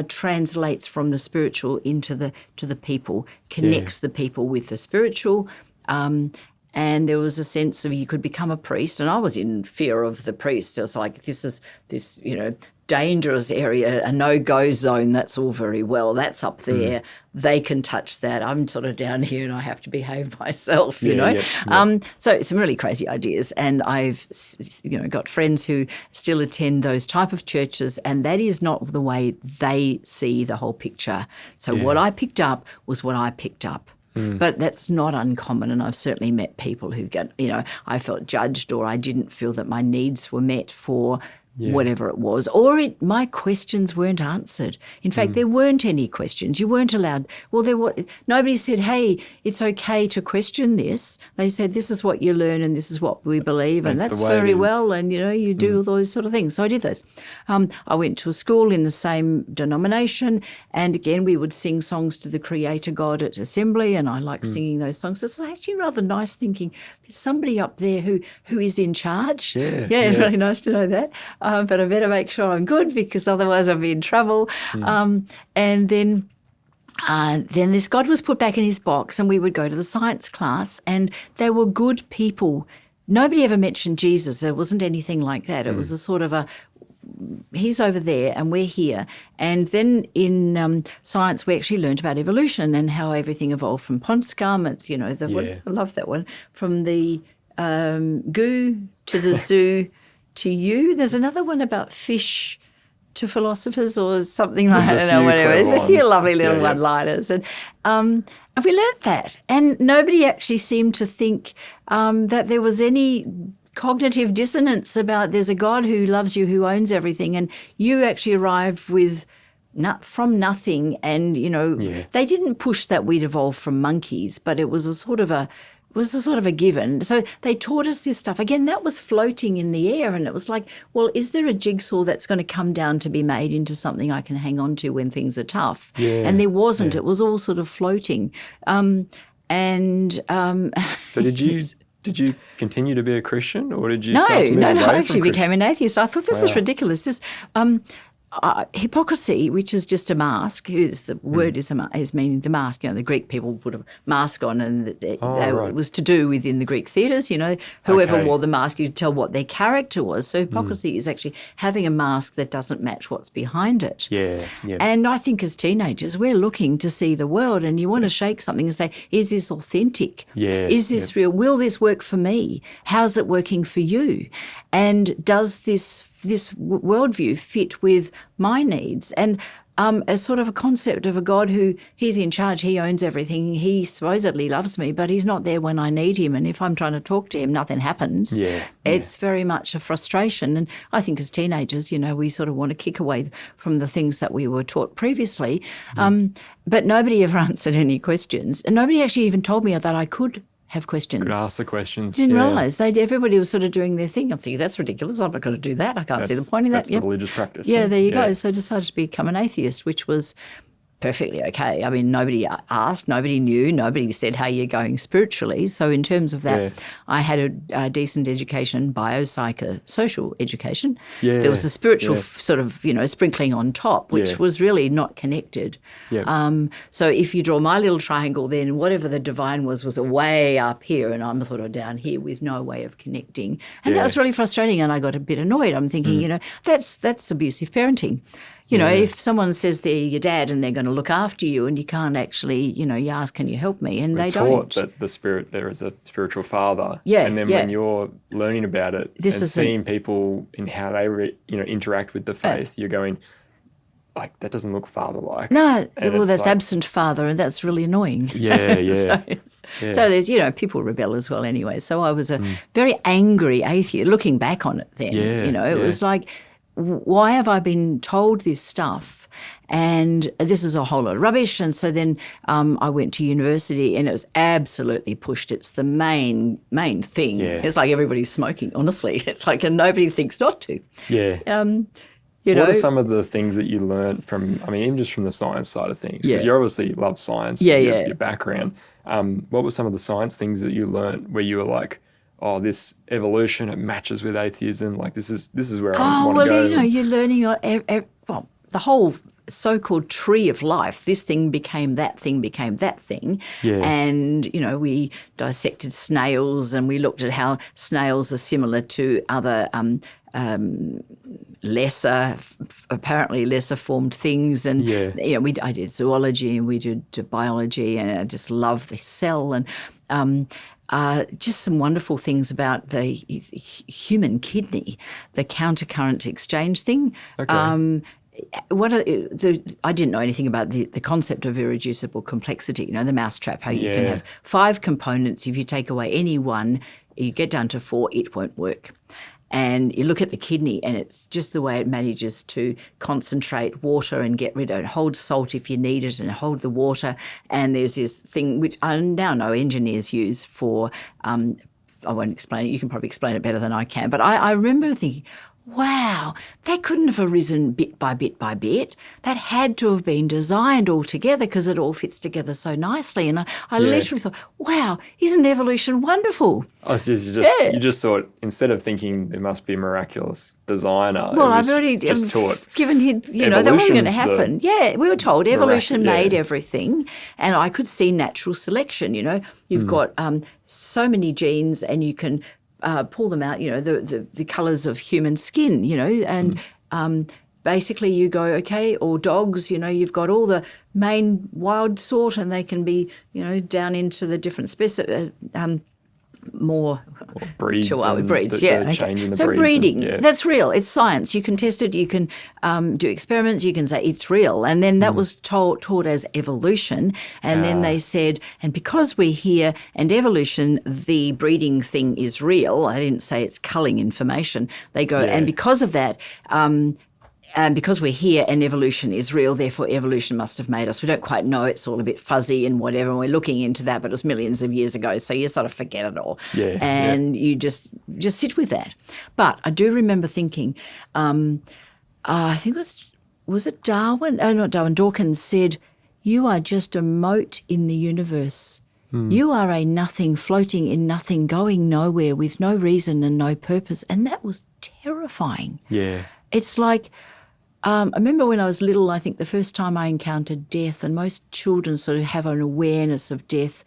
translates from the spiritual into to the people, connects the people with the spiritual. And there was a sense of you could become a priest, and I was in fear of the priest. It was like, this is this, dangerous area, a no-go zone. That's all very well. That's up there. They can touch that. I'm sort of down here and I have to behave myself, So some really crazy ideas. And I've, got friends who still attend those type of churches, and that is not the way they see the whole picture. So what I picked up was what I picked up. But that's not uncommon, and I've certainly met people who I felt judged, or I didn't feel that my needs were met for whatever it was, or my questions weren't answered. In fact, there weren't any questions. You weren't allowed. Well, nobody said, "Hey, it's okay to question this." They said, "This is what you learn, and this is what we believe, and that's very well." And you do all those sort of things. So I did those. I went to a school in the same denomination, and again we would sing songs to the Creator God at assembly, and I like singing those songs. It's actually rather nice thinking there's somebody up there who is in charge. Yeah, really nice to know that. But I better make sure I'm good, because otherwise I'll be in trouble. And then this God was put back in his box, and we would go to the science class, and they were good people. Nobody ever mentioned Jesus. There wasn't anything like that. It was a sort of he's over there and we're here. And then in science, we actually learned about evolution and how everything evolved from pond scum. It's, I love that one, from the goo to the zoo to you. There's another one about fish to philosophers or something like that. I don't know, whatever. There's a few lovely little one-liners. And we learnt that. And nobody actually seemed to think that there was any cognitive dissonance about there's a God who loves you, who owns everything, and you actually arrived from nothing. And, they didn't push that we'd evolved from monkeys, but it was a sort of a given. So they taught us this stuff. Again, that was floating in the air, and it was like, well, is there a jigsaw that's going to come down to be made into something I can hang on to when things are tough? Yeah. And there wasn't. It was all sort of floating. So did you continue to be a Christian, or did you No, start to move away I actually from became an atheist. I thought this is ridiculous. This hypocrisy, which is just a mask, the word is meaning the mask. The Greek people put a mask on, and it was to do within the Greek theatres. Whoever wore the mask, you could tell what their character was. So hypocrisy is actually having a mask that doesn't match what's behind it. Yeah. And I think as teenagers, we're looking to see the world, and you want to shake something and say, is this authentic? Yeah. Is this real? Will this work for me? How's it working for you? And does this worldview fit with my needs? And a sort of a concept of a God who he's in charge, he owns everything, he supposedly loves me, but he's not there when I need him. And if I'm trying to talk to him, nothing happens. It's very much a frustration. And I think as teenagers, we sort of want to kick away from the things that we were taught previously. But nobody ever answered any questions. And nobody actually even told me that I could have questions. Could ask the questions. Didn't realise. Everybody was sort of doing their thing. I'm thinking, that's ridiculous. I'm not going to do that. I can't see the point in that. That's the religious practice. Yeah, there you go. So I decided to become an atheist, which was perfectly okay. I mean, nobody asked, nobody knew, nobody said how you're going spiritually. So in terms of that, I had a decent education, biopsychosocial education. There was a spiritual sort of, sprinkling on top, which was really not connected. So if you draw my little triangle, then whatever the divine was way up here, and I'm sort of down here with no way of connecting. And that was really frustrating, and I got a bit annoyed. I'm thinking, that's abusive parenting. If someone says they're your dad and they're going to look after you, and you can't actually, you ask, can you help me? And they don't. That there is a spiritual father. Yeah. And then when you're learning about it seeing people in how they interact with the faith, you're going, like, that doesn't look father-like. No, that's absent father, and that's really annoying. So there's, people rebel as well anyway. So I was a very angry atheist, looking back on it then. It was like, why have I been told this stuff? And this is a whole lot of rubbish. And so then I went to university, and it was absolutely pushed. It's the main thing. It's like everybody's smoking, honestly. It's like, and nobody thinks not to. What are some of the things that you learned from, even just from the science side of things? Because you obviously love science, your background. What were some of the science things that you learned where you were like, oh, this evolution, it matches with atheism. Like, this is where I want to go. You're learning the whole so-called tree of life. This thing became that thing, became that thing. And, we dissected snails, and we looked at how snails are similar to other apparently lesser formed things. And, I did zoology, and we did biology, and I just love the cell. And, just some wonderful things about the human kidney, the countercurrent exchange thing. I didn't know anything about the concept of irreducible complexity, the mousetrap, how you can have 5 components. If you take away any one, you get down to 4, it won't work. And you look at the kidney and it's just the way it manages to concentrate water and get rid of it, hold salt if you need it and hold the water. And there's this thing which I now know engineers use for, I won't explain it, you can probably explain it better than I can, but I remember thinking, wow, that couldn't have arisen bit by bit by bit. That had to have been designed all together because it all fits together so nicely. And I literally thought, wow, isn't evolution wonderful? I was you just thought, instead of thinking there must be a miraculous designer, well, I've already just taught given him, that wasn't going to happen. Yeah, we were told evolution made everything, and I could see natural selection. You've got so many genes, and you can pull them out. The colours of human skin. And basically you go, okay, or dogs. You've got all the main wild sort, and they can be, down into the different more breeds. Breeds, So breeding, that's real. It's science. You can test it. You can do experiments. You can say it's real. And then that was taught as evolution. And then they said, and because we're here and evolution, the breeding thing is real. I didn't say it's culling information. They go, and because of that, and because we're here and evolution is real, therefore evolution must have made us. We don't quite know. It's all a bit fuzzy and whatever. And we're looking into that, but it was millions of years ago. So you sort of forget it all. And you just sit with that. But I do remember thinking, I think was it Darwin? Oh, not Darwin. Dawkins said, "You are just a mote in the universe. You are a nothing floating in nothing, going nowhere with no reason and no purpose." And that was terrifying. Yeah. It's like, I remember when I was little, I think the first time I encountered death, and most children sort of have an awareness of death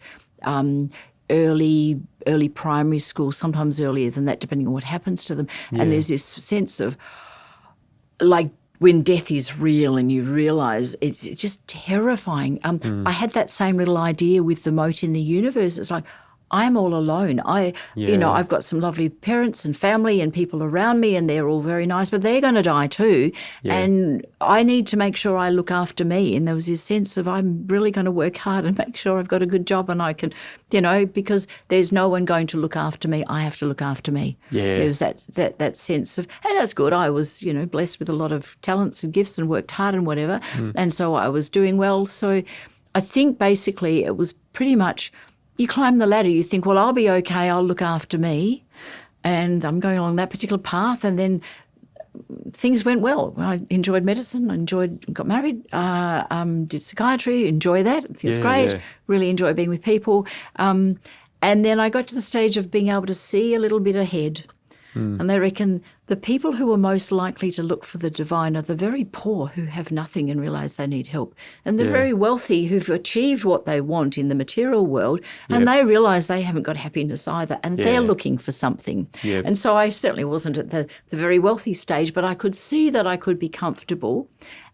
early primary school, sometimes earlier than that, depending on what happens to them. And there's this sense of, like, when death is real and you realise it's just terrifying. I had that same little idea with the mote in the universe. It's like, I'm all alone. I've got some lovely parents and family and people around me, and they're all very nice, but they're going to die too. Yeah. And I need to make sure I look after me. And there was this sense of, I'm really going to work hard and make sure I've got a good job, and I can, because there's no one going to look after me. I have to look after me. Yeah. There was that sense of, and that's good. I was, blessed with a lot of talents and gifts and worked hard and whatever. And so I was doing well. So I think basically it was pretty much, you climb the ladder, you think, well, I'll be okay, I'll look after me. And I'm going along that particular path, and then things went well. I enjoyed medicine, got married, did psychiatry, enjoy that. It feels great, really enjoy being with people. And then I got to the stage of being able to see a little bit ahead. And they reckon the people who are most likely to look for the divine are the very poor who have nothing and realise they need help, and the very wealthy who've achieved what they want in the material world, and they realise they haven't got happiness either, and they're looking for something. And so I certainly wasn't at the very wealthy stage, but I could see that I could be comfortable.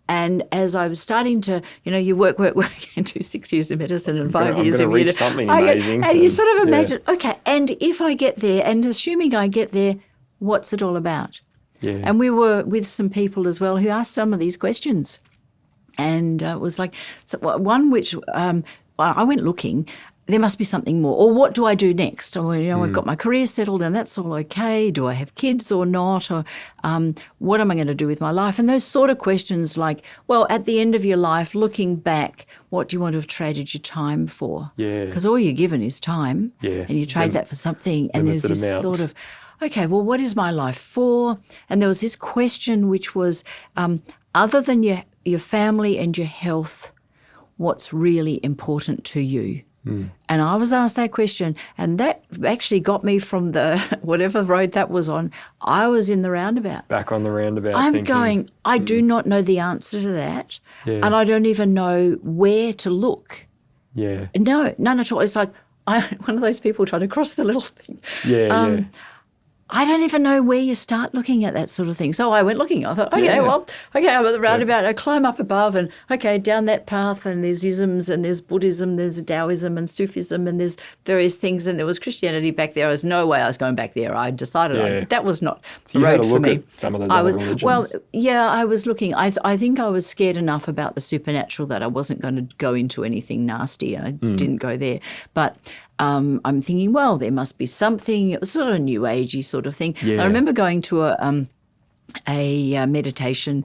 And as I was starting to, you work, and do 6 years of medicine and 5 years of reach something amazing. And you sort of imagine, okay, and if I get there, and assuming I get there, what's it all about? Yeah. And we were with some people as well who asked some of these questions. And it was like, one which I went looking, there must be something more. Or what do I do next? Or, I've got my career settled and that's all okay. Do I have kids or not? Or what am I going to do with my life? And those sort of questions like, well, at the end of your life, looking back, what do you want to have traded your time for? Yeah. Because all you're given is time. Yeah. And you trade that for something. And there's this thought of, okay, well, what is my life for? And there was this question which was, other than your family and your health, what's really important to you? And I was asked that question, and that actually got me from the whatever road that was on. I was in the roundabout. Back on the roundabout. I'm going, I do not know the answer to that, and I don't even know where to look. Yeah. No, none at all. It's like I'm one of those people trying to cross the little thing. Yeah. I don't even know where you start looking at that sort of thing. So I went looking. I thought, I'm at the roundabout. I climb up above and, down that path, and there's isms and there's Buddhism, there's Taoism and Sufism, and there's various things, and there was Christianity back there. There was no way I was going back there. I decided that was not the road for me. At some of those other religions. Well, I was looking. I think I was scared enough about the supernatural that I wasn't going to go into anything nasty. I didn't go there. But I'm thinking, well, there must be something. It was sort of a new agey sort of thing. Yeah. I remember going to a meditation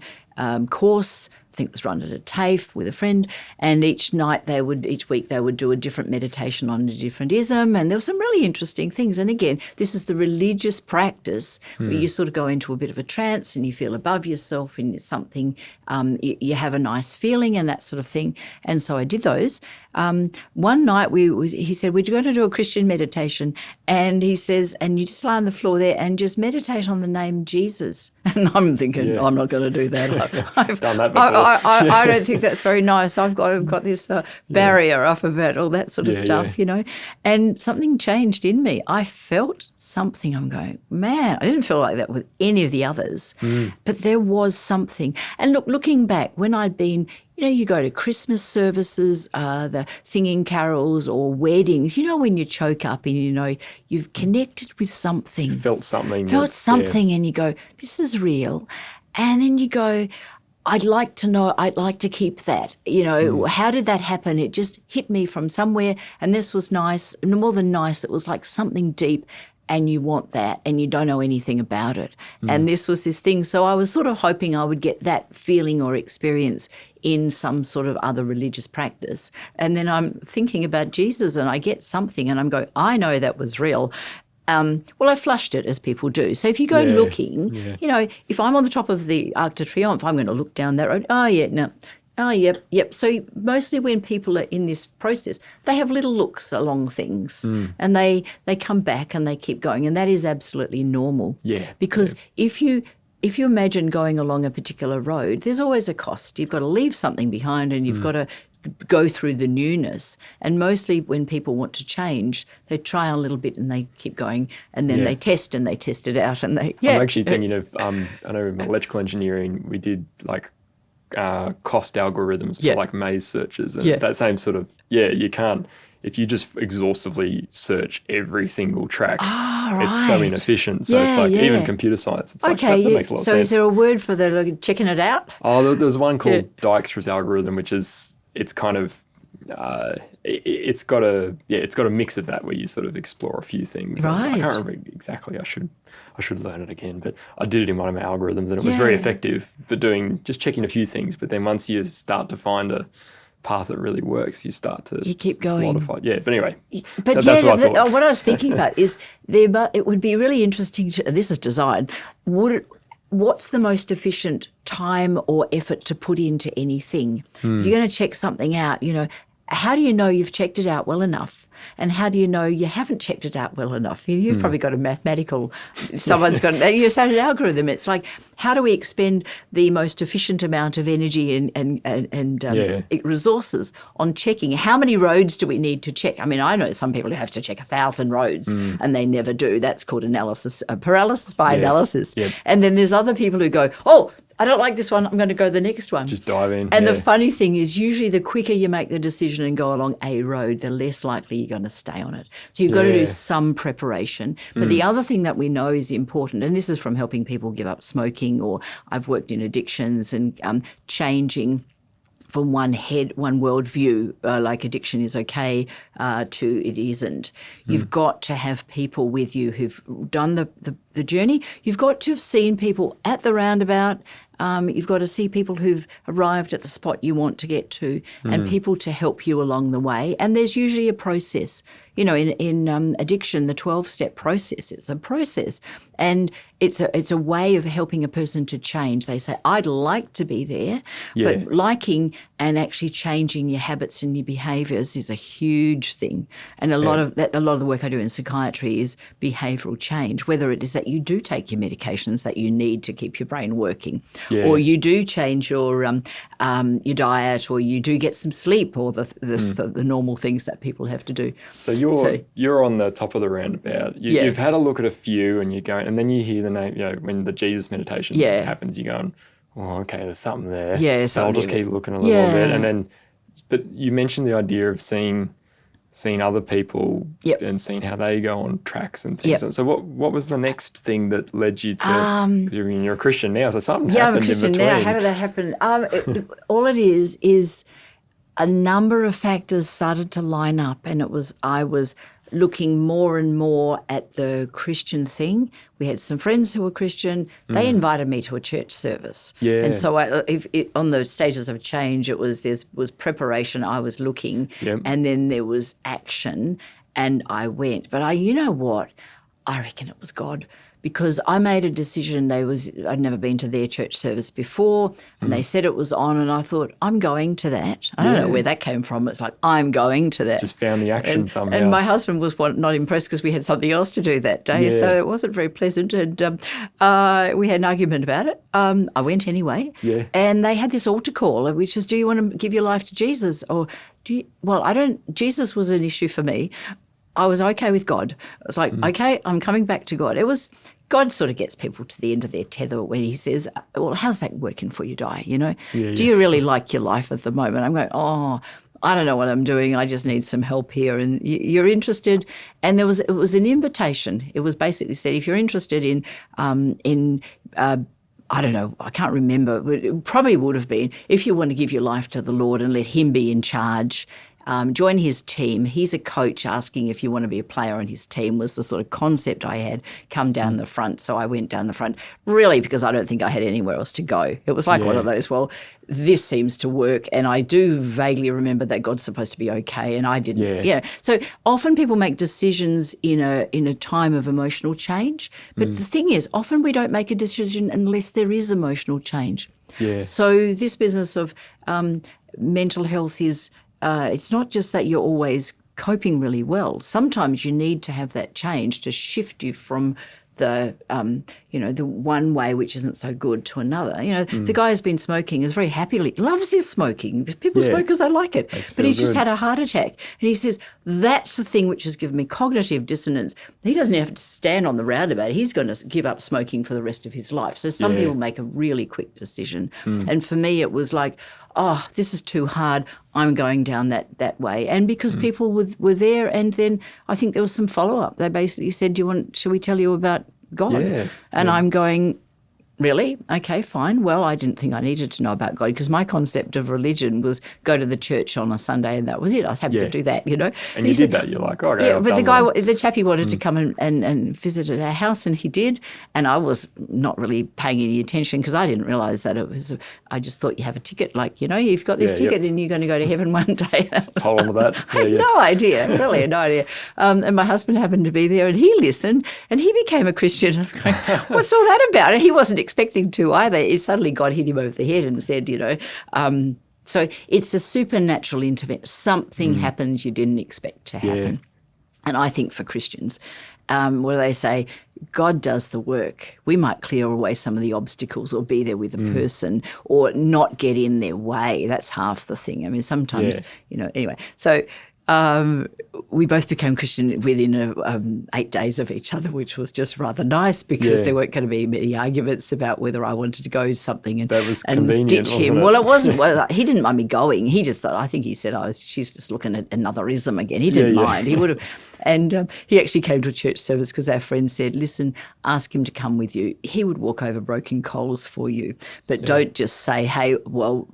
course. I think it was run at a TAFE with a friend, and each week they would do a different meditation on a different ism, and there were some really interesting things. And again, this is the religious practice where you sort of go into a bit of a trance and you feel above yourself and it's something, you have a nice feeling and that sort of thing. And so I did those. One night he said, we're going to do a Christian meditation, and he says, and you just lie on the floor there and just meditate on the name Jesus. And I'm thinking, I'm not going to do that. I've done that before. I don't think that's very nice. I've got this barrier up about all that sort of stuff, you know. And something changed in me. I felt something. I'm going, man, I didn't feel like that with any of the others, but there was something. And looking back, when I'd been, you know, you go to Christmas services, the singing carols or weddings, you know, when you choke up and you know you've connected with something. Felt something. And you go, this is real. And then you go, I'd like to know, I'd like to keep that. You know, how did that happen? It just hit me from somewhere, and this was nice. And more than nice, it was like something deep, and you want that, and you don't know anything about it. And this was this thing. So I was sort of hoping I would get that feeling or experience in some sort of other religious practice. And then I'm thinking about Jesus, and I get something, and I'm going, I know that was real. Well, I flushed it, as people do. So if you go looking, you know, if I'm on the top of the Arc de Triomphe, I'm going to look down that road. Oh, yeah, no. Oh, yep. So mostly when people are in this process, they have little looks along things, and they come back and they keep going, and that is absolutely normal. Yeah. Because if you imagine going along a particular road, there's always a cost. You've got to leave something behind, and you've got to go through the newness. And mostly when people want to change, they try a little bit and they keep going, and then they test it out, and they I'm actually thinking of I know in electrical engineering we did like cost algorithms for like maze searches, and it's that same sort of you can't, if you just exhaustively search every single track, it's so inefficient. So it's like even computer science, it's like that makes a lot of sense. So is there a word for the checking it out? Oh, there's one called Dijkstra's algorithm, which is, it's kind of it's got a mix of that where you sort of explore a few things. Right. I can't remember exactly. I should learn it again, but I did it in one of my algorithms, and it was very effective for just checking a few things. But then once you start to find a path that really works, you start to keep going. solidify. Yeah, but anyway, but that's what I thought. What I was thinking about is it would be really interesting to, and this is design, what's the most efficient time or effort to put into anything? If you're going to check something out, you know, how do you know you've checked it out well enough? And how do you know you haven't checked it out well enough? You've probably got a mathematical, someone's got you said an algorithm. It's like, how do we expend the most efficient amount of energy and resources on checking? How many roads do we need to check? I mean, I know some people who have to check 1,000 roads and they never do. That's called paralysis by analysis. Yep. And then there's other people who go, oh, I don't like this one, I'm going to go to the next one. Just dive in. And the funny thing is, usually the quicker you make the decision and go along a road, the less likely you're going to stay on it. So you've got to do some preparation. But the other thing that we know is important, and this is from helping people give up smoking, or I've worked in addictions and changing from one worldview, like addiction is okay, to it isn't. You've got to have people with you who've done the journey. You've got to have seen people at the roundabout. You've got to see people who've arrived at the spot you want to get to, and people to help you along the way. And there's usually a process. You know, in addiction, the 12-step process, it's a process. And it's a way of helping a person to change. They say, I'd like to be there, but liking and actually changing your habits and your behaviours is a huge thing. And a lot of the work I do in psychiatry is behavioural change, whether it is that you do take your medications that you need to keep your brain working, or you do change your diet, or you do get some sleep, or the normal things that people have to do. So you're on the top of the roundabout. You've had a look at a few, and you're going, and then you hear the name. You know, when the Jesus meditation happens, you're going, oh, okay, there's something there. Yeah, so I'll just keep looking a little bit, and then. But you mentioned the idea of seeing other people and seeing how they go on tracks and things. So what was the next thing that led you to? You're a Christian now, so something happened I'm a Christian in between. now. How did that happen? All it is a number of factors started to line up, and I was looking more and more at the Christian thing. We had some friends who were Christian. They invited me to a church service. Yeah. And so on the stages of change, there was preparation. I was looking, Yep. and then there was action, and I went. But you know what? I reckon it was God, because I made a decision. I'd never been to their church service before, and they said it was on, and I thought, I'm going to that. I don't know where that came from. It's like, I'm going to that. Just found the action somehow. And my husband was not impressed because we had something else to do that day, Yeah. so it wasn't very pleasant, and we had an argument about it. I went anyway, and they had this altar call, which is, do you want to give your life to Jesus? Or Jesus was an issue for me. I was okay with God. I was like, okay, I'm coming back to God. God sort of gets people to the end of their tether when he says, well, how's that working for you, Di? Do you really like your life at the moment? I'm going, I don't know what I'm doing. I just need some help here. And you're interested? And it was an invitation. It was basically said, if you're interested in I don't know, I can't remember, but it probably would have been, if you want to give your life to the Lord and let him be in charge, join his team. He's a coach. Asking if you want to be a player on his team was the sort of concept I had. Come down the front. So I went down the front, really, because I don't think I had anywhere else to go. It was like one of those, well, this seems to work. And I do vaguely remember that God's supposed to be okay, and I didn't. Yeah. So often people make decisions in a time of emotional change. But the thing is, often we don't make a decision unless there is emotional change. Yeah. So this business of mental health is, it's not just that you're always coping really well. Sometimes you need to have that change to shift you from the one way which isn't so good to another. The guy who's been smoking is very happily, loves his smoking. People smoke because they like it. But he's just had a heart attack. And he says, that's the thing which has given me cognitive dissonance. He doesn't have to stand on the roundabout. He's going to give up smoking for the rest of his life. So some people make a really quick decision. And for me, it was like, oh, this is too hard. I'm going down that way. And because people were there, and then I think there was some follow-up. They basically said, shall we tell you about God? Yeah. And I'm going, really? Okay, fine. Well, I didn't think I needed to know about God, because my concept of religion was go to the church on a Sunday and that was it. I was happy to do that, And you did that. You're like, okay. Yeah, but the chappie wanted to come and visit at our house, and he did. And I was not really paying any attention because I didn't realise that it was. I just thought you have a ticket, like you've got this ticket and you're going to go to heaven one day. Just hold on to that. I had no idea, really, no idea. And my husband happened to be there, and he listened, and he became a Christian. What's all that about? And he wasn't expecting to either. It suddenly God hit him over the head and said, so it's a supernatural intervention. Something happens you didn't expect to happen. Yeah. And I think for Christians, what do they say? God does the work. We might clear away some of the obstacles or be there with the person or not get in their way. That's half the thing. I mean, sometimes, anyway. So we both became Christian within 8 days of each other, which was just rather nice because there weren't going to be many arguments about whether I wanted to go something and, that was and convenient, ditch him. wasn't it? Well, it wasn't. Well, he didn't mind me going. He just thought, I think he said, she's just looking at another ism again. He didn't mind. He would have. And he actually came to a church service because our friend said, listen, ask him to come with you. He would walk over broken coals for you. But don't just say, hey, well,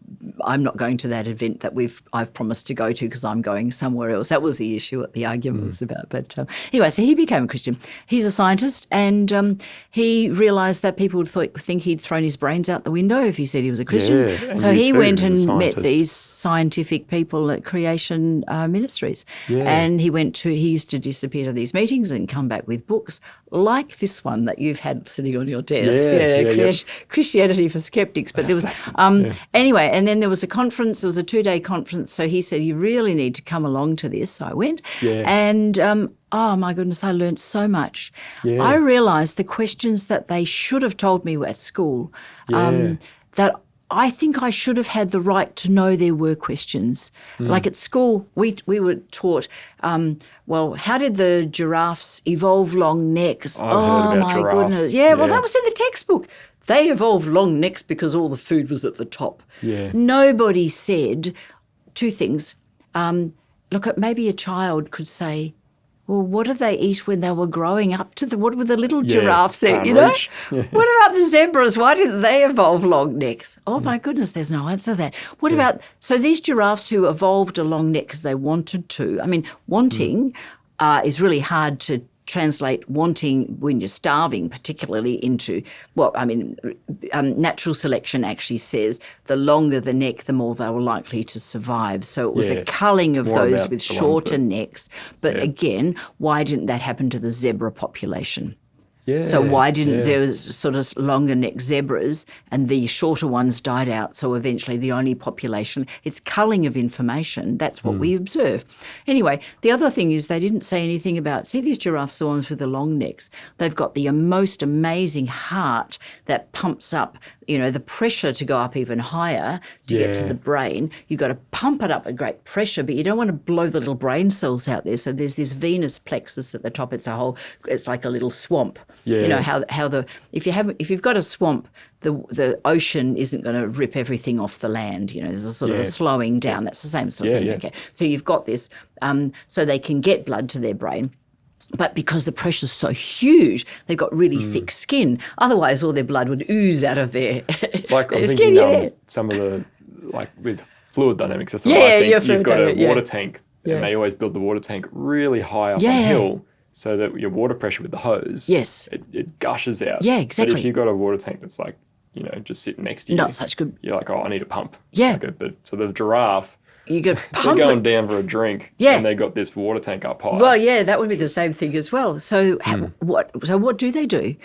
I'm not going to that event that I've promised to go to because I'm going somewhere else. That was the issue the argument was about. But anyway, so he became a Christian. He's a scientist, and he realised that people would think he'd thrown his brains out the window if he said he was a Christian. Yeah, so and he you too, went as a and met scientist. these scientific people at Creation Ministries. Yeah. And he used to disappear to these meetings and come back with books like this one that you've had sitting on your desk. Christianity for Skeptics. But there was anyway, and then there was a conference. It was a 2-day conference. So he said, you really need to come along to this. So I went. Yeah. And oh my goodness, I learned so much. Yeah. I realised the questions that they should have told me at school, that I think I should have had the right to know there were questions. Like at school, we were taught, well, how did the giraffes evolve long necks? I've heard about my giraffes. goodness. Yeah, well, that was in the textbook. They evolved long necks because all the food was at the top. Yeah. Nobody said two things. Look, maybe a child could say, well, what did they eat when they were growing up to what were the little giraffes eat, reach. Yeah. What about the zebras? Why didn't they evolve long necks? Oh, my goodness, there's no answer to that. What about, so these giraffes who evolved a long neck because they wanted to, I mean, wanting, is really hard to translate wanting when you're starving, particularly into natural selection actually says the longer the neck, the more they were likely to survive. So it was a culling of those with shorter necks. But again, why didn't that happen to the zebra population? Yeah, so why didn't there was sort of longer neck zebras and the shorter ones died out? So eventually the only population, it's culling of information. That's what we observe. Anyway, the other thing is they didn't say anything about, see these giraffes, the ones with the long necks, they've got the most amazing heart that pumps up, the pressure to go up even higher to get to the brain. You've got to pump it up at great pressure, but you don't want to blow the little brain cells out there. So there's this venous plexus at the top. It's like a little swamp. Yeah. If you've got a swamp, the ocean isn't going to rip everything off the land. There's a sort of a slowing down. That's the same sort of thing. Yeah. Okay. So you've got this, so they can get blood to their brain. But because the pressure's so huge, they've got really thick skin. Otherwise, all their blood would ooze out of their It's like I'm skin. thinking some of the, like with fluid dynamics, that's what I think. You've got a water tank, and they always build the water tank really high up on a hill so that your water pressure with the hose, it gushes out. Yeah, exactly. But if you've got a water tank that's like, just sitting next to you, not such good. You're like, I need a pump. Yeah. So the giraffe, you got they're going down for a drink, and they got this water tank up high. Well, yeah, that would be the same thing as well. So what do they do?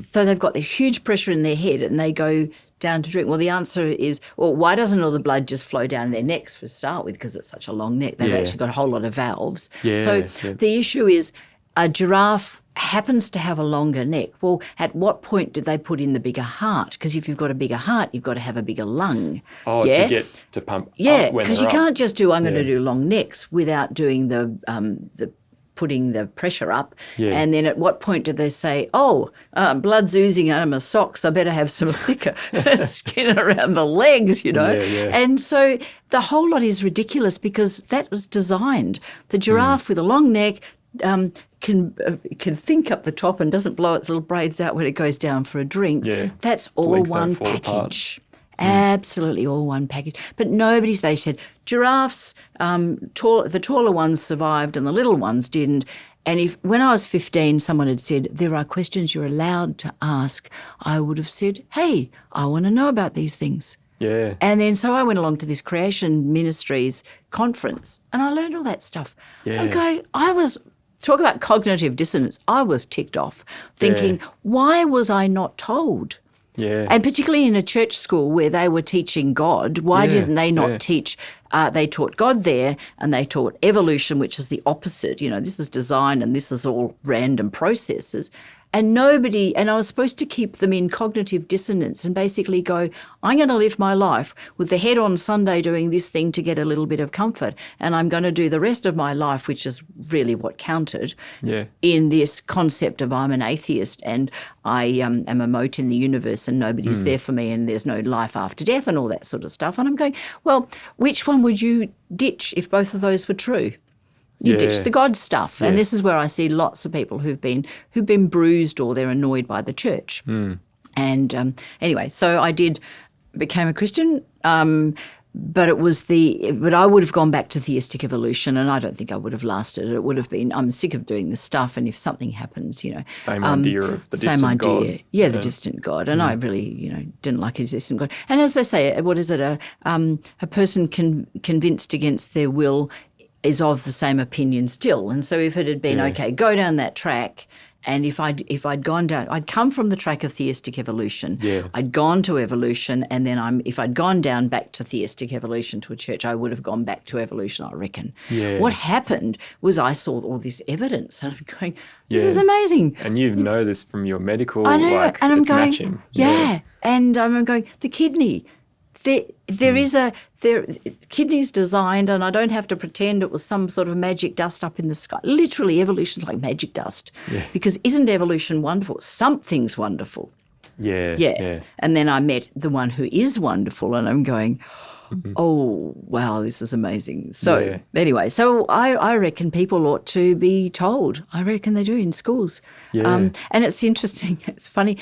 So they've got this huge pressure in their head, and they go down to drink. Well, the answer is, why doesn't all the blood just flow down their necks to start with? Because it's such a long neck. They've actually got a whole lot of valves. So the issue is a giraffe happens to have a longer neck. Well, at what point did they put in the bigger heart? Because if you've got a bigger heart, you've got to have a bigger lung. Oh, to get to pump up when they're up. Because you can't just do, I'm going to do long necks without doing the putting the pressure up. Yeah. And then at what point did they say, blood's oozing out of my socks, I better have some thicker skin around the legs, Yeah. And so the whole lot is ridiculous because that was designed. The giraffe with a long neck can think up the top and doesn't blow its little braids out when it goes down for a drink. Yeah. That's all one package. Absolutely all one package. But they said giraffes, the taller ones survived and the little ones didn't. And when I was 15, someone had said, there are questions you're allowed to ask, I would have said, hey, I want to know about these things. Yeah. And then so I went along to this Creation Ministries conference and I learned all that stuff. Yeah. I'm going, talk about cognitive dissonance. I was ticked off thinking, why was I not told? Yeah. And particularly in a church school where they were teaching God, why didn't they not teach, they taught God there and they taught evolution, which is the opposite. This is design and this is all random processes. And I was supposed to keep them in cognitive dissonance and basically go, I'm going to live my life with the head on Sunday doing this thing to get a little bit of comfort. And I'm going to do the rest of my life, which is really what counted, in this concept of I'm an atheist and I am a mote in the universe and nobody's there for me and there's no life after death and all that sort of stuff. And I'm going, well, which one would you ditch if both of those were true? You ditch the God stuff. And this is where I see lots of people who've been bruised or they're annoyed by the church. And anyway, so I became a Christian, but I would have gone back to theistic evolution and I don't think I would have lasted. It would have been, I'm sick of doing this stuff and if something happens, Same idea of the distant same God. idea. Yeah, the distant God. And I really, didn't like a distant God. And as they say, what is it, a person convinced against their will is of the same opinion still. And so if it had been, go down that track, and if I'd gone down, I'd come from the track of theistic evolution. Yeah. I'd gone to evolution, and then if I'd gone down back to theistic evolution to a church, I would have gone back to evolution, I reckon. Yeah. What happened was I saw all this evidence, and I'm going, this is amazing. And you know this from your medical, I know, and I'm going, matching. And I'm going, the kidney. There is kidney's designed, and I don't have to pretend it was some sort of magic dust up in the sky. Literally, evolution's like magic dust. Yeah. Because isn't evolution wonderful? Something's wonderful. Yeah. And then I met the one who is wonderful, and I'm going, oh, wow, this is amazing. So anyway, I reckon people ought to be told. I reckon they do in schools. Yeah. And it's interesting. It's funny.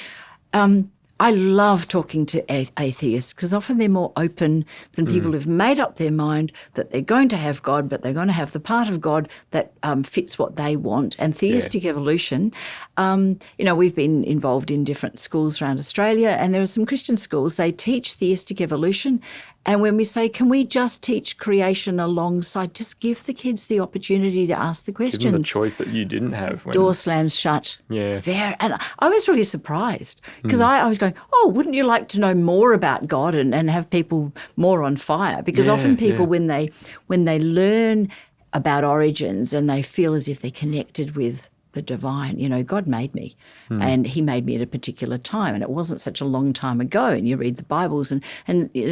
I love talking to atheists because often they're more open than people who've made up their mind that they're going to have God, but they're going to have the part of God that fits what they want. And theistic evolution, we've been involved in different schools around Australia, and there are some Christian schools, they teach theistic evolution. And when we say, can we just teach creation alongside, just give the kids the opportunity to ask the questions. Give them the choice that you didn't have. Door slams shut. Yeah. And I was really surprised because I was going, oh, wouldn't you like to know more about God and have people more on fire? Because often people, when they learn about origins and they feel as if they're connected with the divine, God made me and he made me at a particular time and it wasn't such a long time ago. And you read the Bibles and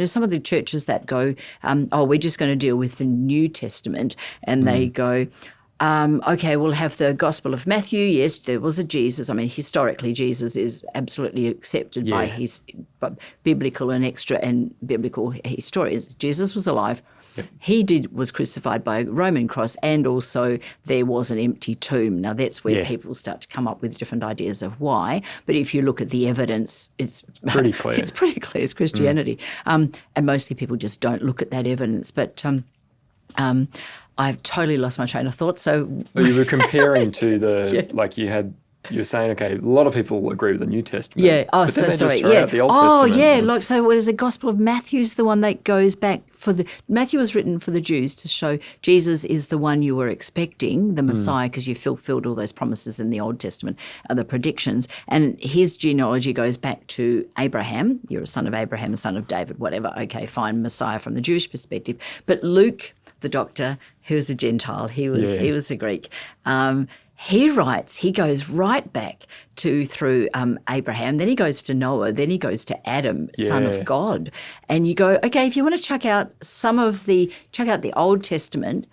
some of the churches that go, we're just going to deal with the New Testament, and they go, okay, we'll have the Gospel of Matthew. Yes, there was a Jesus. I mean, historically, Jesus is absolutely accepted by his biblical and extra and biblical historians. Jesus was alive. He was crucified by a Roman cross, and also there was an empty tomb. Now, that's where people start to come up with different ideas of why. But if you look at the evidence, it's pretty clear. It's pretty clear. It's Christianity. And mostly people just don't look at that evidence. But I've totally lost my train of thought. So you were comparing to the you were saying, okay, a lot of people agree with the New Testament. Yeah. Oh, but then so they sorry. Just throw out the Old Testament. So what is the Gospel of Matthew's the one that goes back Matthew was written for the Jews to show Jesus is the one you were expecting, the Messiah, because you fulfilled all those promises in the Old Testament, the predictions. And his genealogy goes back to Abraham. You're a son of Abraham, a son of David, whatever. Okay, fine, Messiah from the Jewish perspective. But Luke, the doctor, who was a Gentile, he was a Greek. He goes right back through Abraham, then he goes to Noah, then he goes to Adam, son of God. And you go, okay, if you want to chuck out the Old Testament,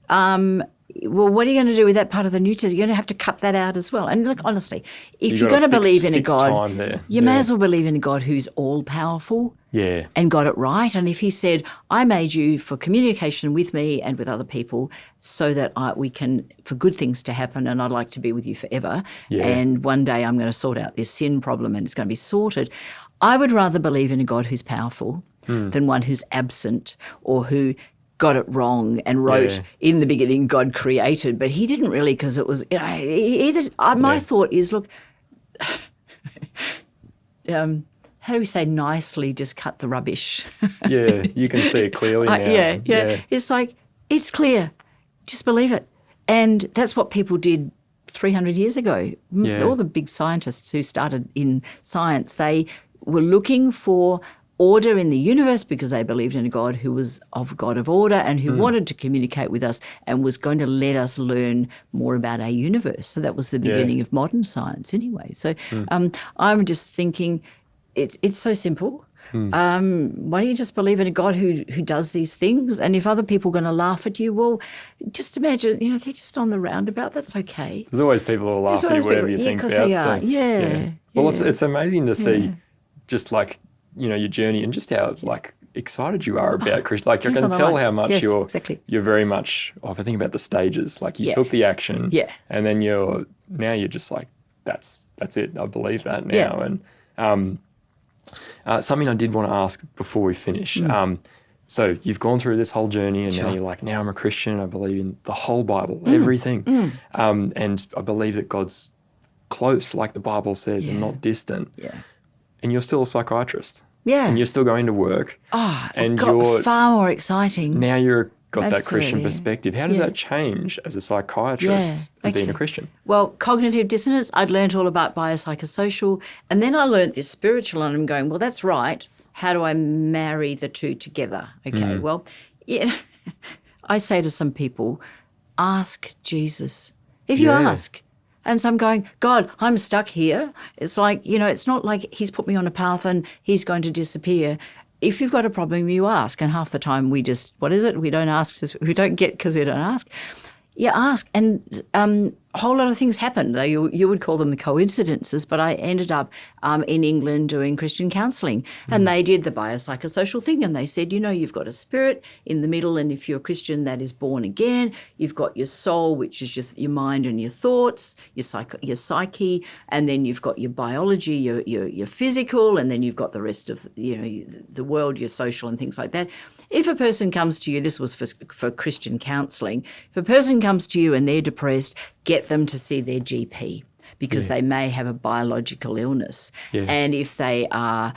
well, what are you going to do with that part of the New Testament? You're going to have to cut that out as well. And look, honestly, if you're going to believe in a God, you may as well believe in a God who's all-powerful and got it right. And if he said, I made you for communication with me and with other people so that we can, for good things to happen, and I'd like to be with you forever, and one day I'm going to sort out this sin problem and it's going to be sorted, I would rather believe in a God who's powerful than one who's absent or who got it wrong and wrote in the beginning God created, but he didn't really, because it was my thought is, look, how do we say nicely, just cut the rubbish. You can see it clearly now. It's like, it's clear, just believe it. And that's what people did 300 years ago. All the big scientists who started in science, they were looking for order in the universe because they believed in a God who was of God of order and who wanted to communicate with us and was going to let us learn more about our universe. So that was the beginning of modern science anyway. So I'm just thinking it's so simple. Why don't you just believe in a God who does these things? And if other people are going to laugh at you, well, just imagine, they're just on the roundabout. That's okay. There's always people who will laugh at you, whatever you think about. They are. Well, it's amazing to see just like, your journey and just how excited you are about Christian. Like I can tell how much you're very much, if I think about the stages, like you took the action and then you're just like, that's it. I believe that now. And something I did want to ask before we finish. So you've gone through this whole journey and now you're like, now I'm a Christian. I believe in the whole Bible, everything. And I believe that God's close, like the Bible says, and not distant. And you're still a psychiatrist. And you're still going to work. And you're far more exciting. Now got that Christian perspective. How does that change as a psychiatrist and being a Christian? Well, cognitive dissonance, I'd learned all about biopsychosocial. And then I learned this spiritual, and I'm going, well, that's right. How do I marry the two together? Okay, well, I say to some people, ask Jesus. If you ask. And so I'm going, God, I'm stuck here. It's like, it's not like he's put me on a path and he's going to disappear. If you've got a problem, you ask. And half the time we just, we don't ask, we don't get because we don't ask. You ask. And a whole lot of things happened. You would call them coincidences, but I ended up in England doing Christian counselling, and they did the biopsychosocial thing, and they said, you've got a spirit in the middle, and if you're a Christian, that is born again. You've got your soul, which is your mind and your thoughts, your psyche, and then you've got your biology, your physical, and then you've got the rest of the world, your social and things like that. If a person comes to you, this was for Christian counselling, if a person comes to you and they're depressed, get them to see their GP because they may have a biological illness. Yeah. And if they are,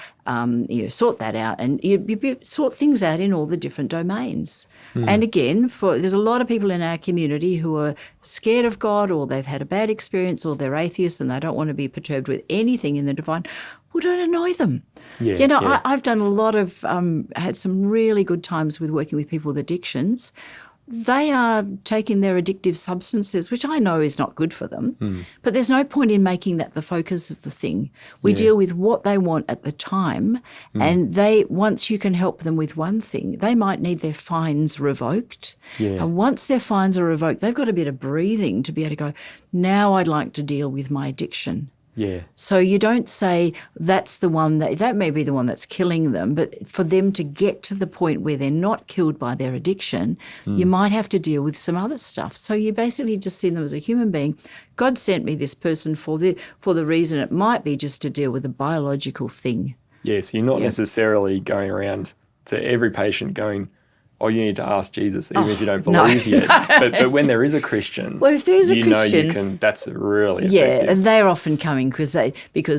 sort that out, and you sort things out in all the different domains. And again, there's a lot of people in our community who are scared of God, or they've had a bad experience, or they're atheists and they don't want to be perturbed with anything in the divine. Well, don't annoy them. Yeah, I've done a lot of, had some really good times with working with people with addictions. They are taking their addictive substances, which I know is not good for them, but there's no point in making that the focus of the thing. We deal with what they want at the time, and once you can help them with one thing, they might need their fines revoked. Yeah. And once their fines are revoked, they've got a bit of breathing to be able to go, now I'd like to deal with my addiction. Yeah. So you don't say that's the one that may be the one that's killing them, but for them to get to the point where they're not killed by their addiction, you might have to deal with some other stuff. So you basically just see them as a human being. God sent me this person for the reason it might be just to deal with a biological thing. Yes, you're not necessarily going around to every patient going, oh, you need to ask Jesus, even if you don't believe yet. But when there is a Christian, well, if there's a Christian, you can. That's really effective. Yeah, and they're often coming because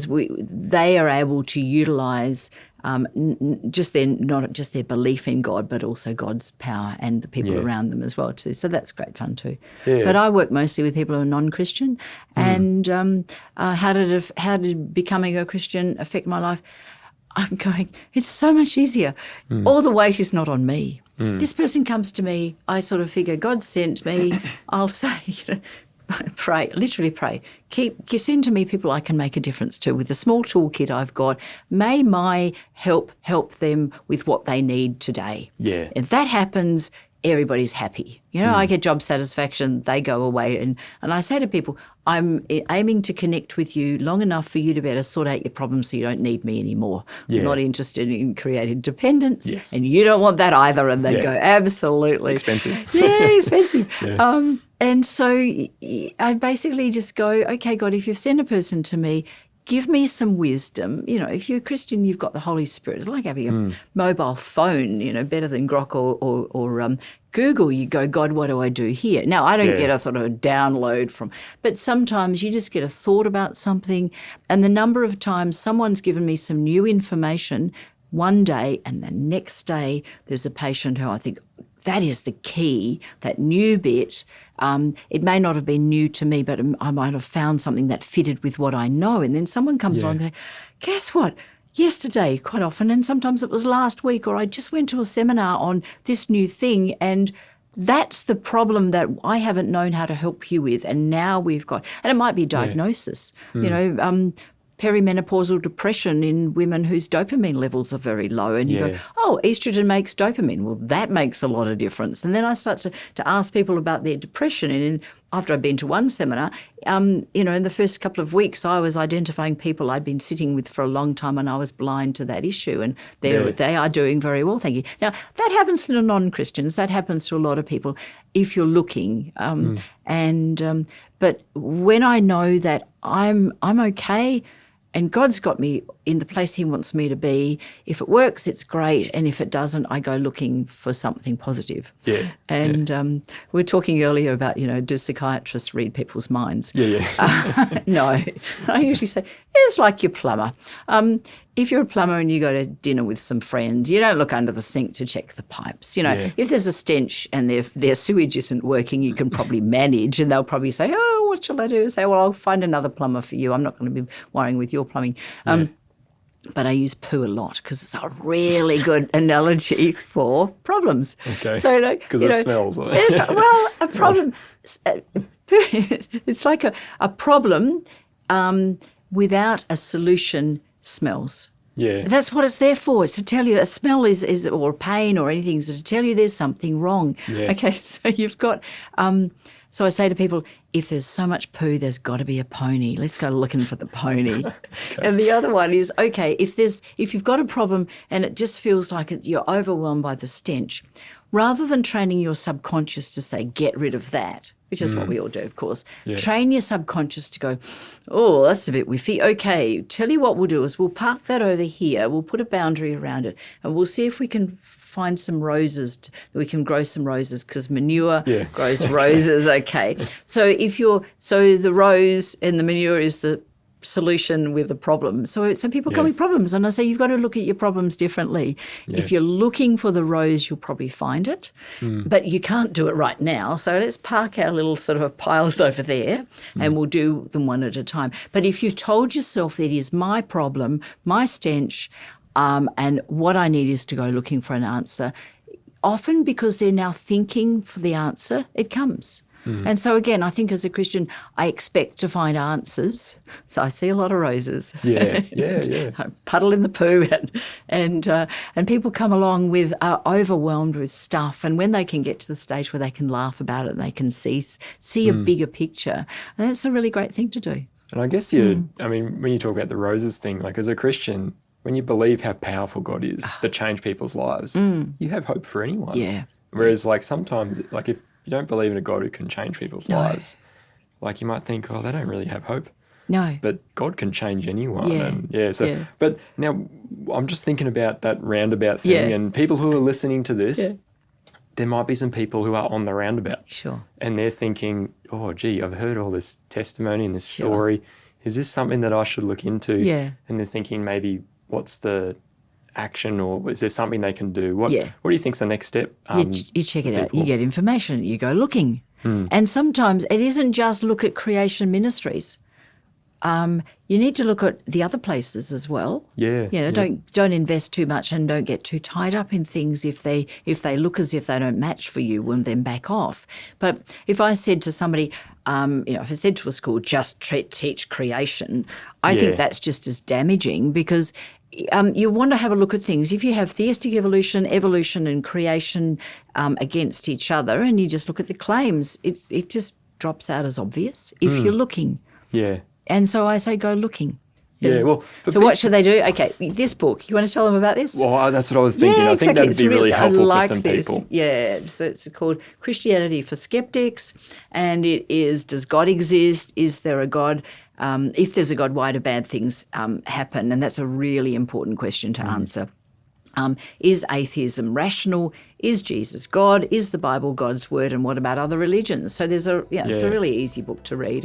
they are able to utilise not just their belief in God, but also God's power and the people around them as well too. So that's great fun too. Yeah. But I work mostly with people who are non-Christian, and how did becoming a Christian affect my life? I'm going, it's so much easier. All the weight is not on me. This person comes to me, I sort of figure God sent me. I'll say, pray, literally pray. Send to me people I can make a difference to with the small toolkit I've got. May my help them with what they need today. Yeah. If that happens, everybody's happy. I get job satisfaction, they go away. And I say to people, I'm aiming to connect with you long enough for you to be able to sort out your problems so you don't need me anymore. Yeah. I'm not interested in creating dependence. Yes. And you don't want that either. And they go, absolutely. It's expensive. Yeah, expensive. And so I basically just go, okay, God, if you've sent a person to me, give me some wisdom. If you're a Christian, you've got the Holy Spirit. It's like having a mobile phone, better than Grok or Google. You go, God, what do I do here? Now, I don't get a sort of download but sometimes you just get a thought about something, and the number of times someone's given me some new information one day, and the next day there's a patient who I think, that is the key, that new bit. It may not have been new to me, but I might have found something that fitted with what I know. And then someone comes along and goes, guess what? Yesterday, quite often, and sometimes it was last week, or I just went to a seminar on this new thing, and that's the problem that I haven't known how to help you with. And now we've got, and it might be diagnosis, perimenopausal depression in women whose dopamine levels are very low. And you go, oh, estrogen makes dopamine. Well, that makes a lot of difference. And then I start to ask people about their depression. And after I'd been to one seminar, in the first couple of weeks, I was identifying people I'd been sitting with for a long time, and I was blind to that issue. And they are doing very well, thank you. Now, that happens to non-Christians. That happens to a lot of people if you're looking. But when I know that I'm okay, and God's got me in the place he wants me to be. If it works, it's great. And if it doesn't, I go looking for something positive. Yeah. And we were talking earlier about, do psychiatrists read people's minds? Yeah. No. I usually say, it's like your plumber. If you're a plumber and you go to dinner with some friends, you don't look under the sink to check the pipes. If there's a stench and their sewage isn't working, you can probably manage, and they'll probably say, oh, what shall I do? Say, well, I'll find another plumber for you. I'm not going to be worrying with your plumbing. But I use poo a lot because it's a really good analogy for problems. Okay. So, because it smells. Well, a problem. It's like a problem without a solution smells. Yeah. That's what it's there for. It's to tell you a smell is or pain or anything is to tell you there's something wrong. Yeah. Okay, so you've got So I say to people, if there's so much poo, there's got to be a pony. Let's go looking for the pony. And the other one is, okay, if you've got a problem and it just feels like you're overwhelmed by the stench, rather than training your subconscious to say, get rid of that, which is what we all do, of course, train your subconscious to go, oh, that's a bit whiffy. Okay, tell you what we'll do is we'll park that over here. We'll put a boundary around it and we'll see if we can find some roses, we can grow some roses because manure grows roses. Okay. So the rose and the manure is the solution with the problem. So people come with problems and I say, you've got to look at your problems differently. Yeah. If you're looking for the rose, you'll probably find it, but you can't do it right now. So let's park our little sort of piles over there and we'll do them one at a time. But if you've told yourself that it is my problem, my stench, and what I need is to go looking for an answer, often because they're now thinking for the answer, it comes. And so again, I think as a Christian, I expect to find answers. So I see a lot of roses. Yeah. I puddle in the poo, and people come along with overwhelmed with stuff. And when they can get to the stage where they can laugh about it, they can see a bigger picture. And that's a really great thing to do. And I guess when you talk about the roses thing, like as a Christian, when you believe how powerful God is to change people's lives, you have hope for anyone. Yeah. Whereas like sometimes, like if you don't believe in a God who can change people's lives, like you might think, oh, they don't really have hope. No. But God can change anyone. Yeah. But now I'm just thinking about that roundabout thing and people who are listening to this, there might be some people who are on the roundabout. Sure. And they're thinking, oh, gee, I've heard all this testimony and this story. Is this something that I should look into? Yeah. And they're thinking maybe what's the action or is there something they can do? What do you think's the next step? You check it out. You get information. You go looking. And sometimes it isn't just look at creation ministries. You need to look at the other places as well. Don't invest too much and don't get too tied up in things. If they look as if they don't match for you, well, then back off. But if I said to somebody, if I said to a school, just teach creation, I think that's just as damaging because you want to have a look at things. If you have theistic evolution and creation against each other and you just look at the claims, it just drops out as obvious if you're looking. Yeah. And so I say go looking. Yeah, well... So what should they do? Okay, this book, you want to tell them about this? Well, that's what I was thinking. I think that would be really helpful for some people. Yeah, so it's called Christianity for Skeptics, and it is, does God exist? Is there a God? If there's a God, why do bad things happen? And that's a really important question to answer. Is atheism rational? Is Jesus God? Is the Bible God's word? And what about other religions? So there's it's a really easy book to read.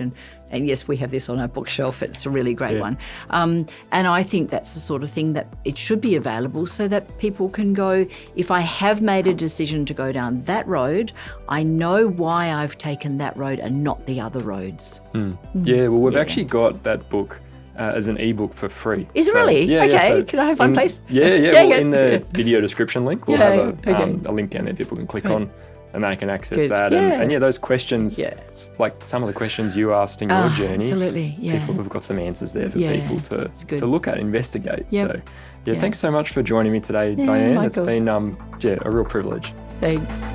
And yes, we have this on our bookshelf. It's a really great one. And I think that's the sort of thing that it should be available so that people can go, if I have made a decision to go down that road, I know why I've taken that road and not the other roads. Yeah, well, we've actually got that book as an ebook for free. Is it really? Yeah, okay. So can I have one, please? Yeah. Well, in the video description link, we'll have a link down there people can click on and they can access that. And those questions, like some of the questions you asked in your journey, absolutely, people have got some answers there for people to look at, investigate. So, thanks so much for joining me today, Diane. It's been a real privilege. Thanks.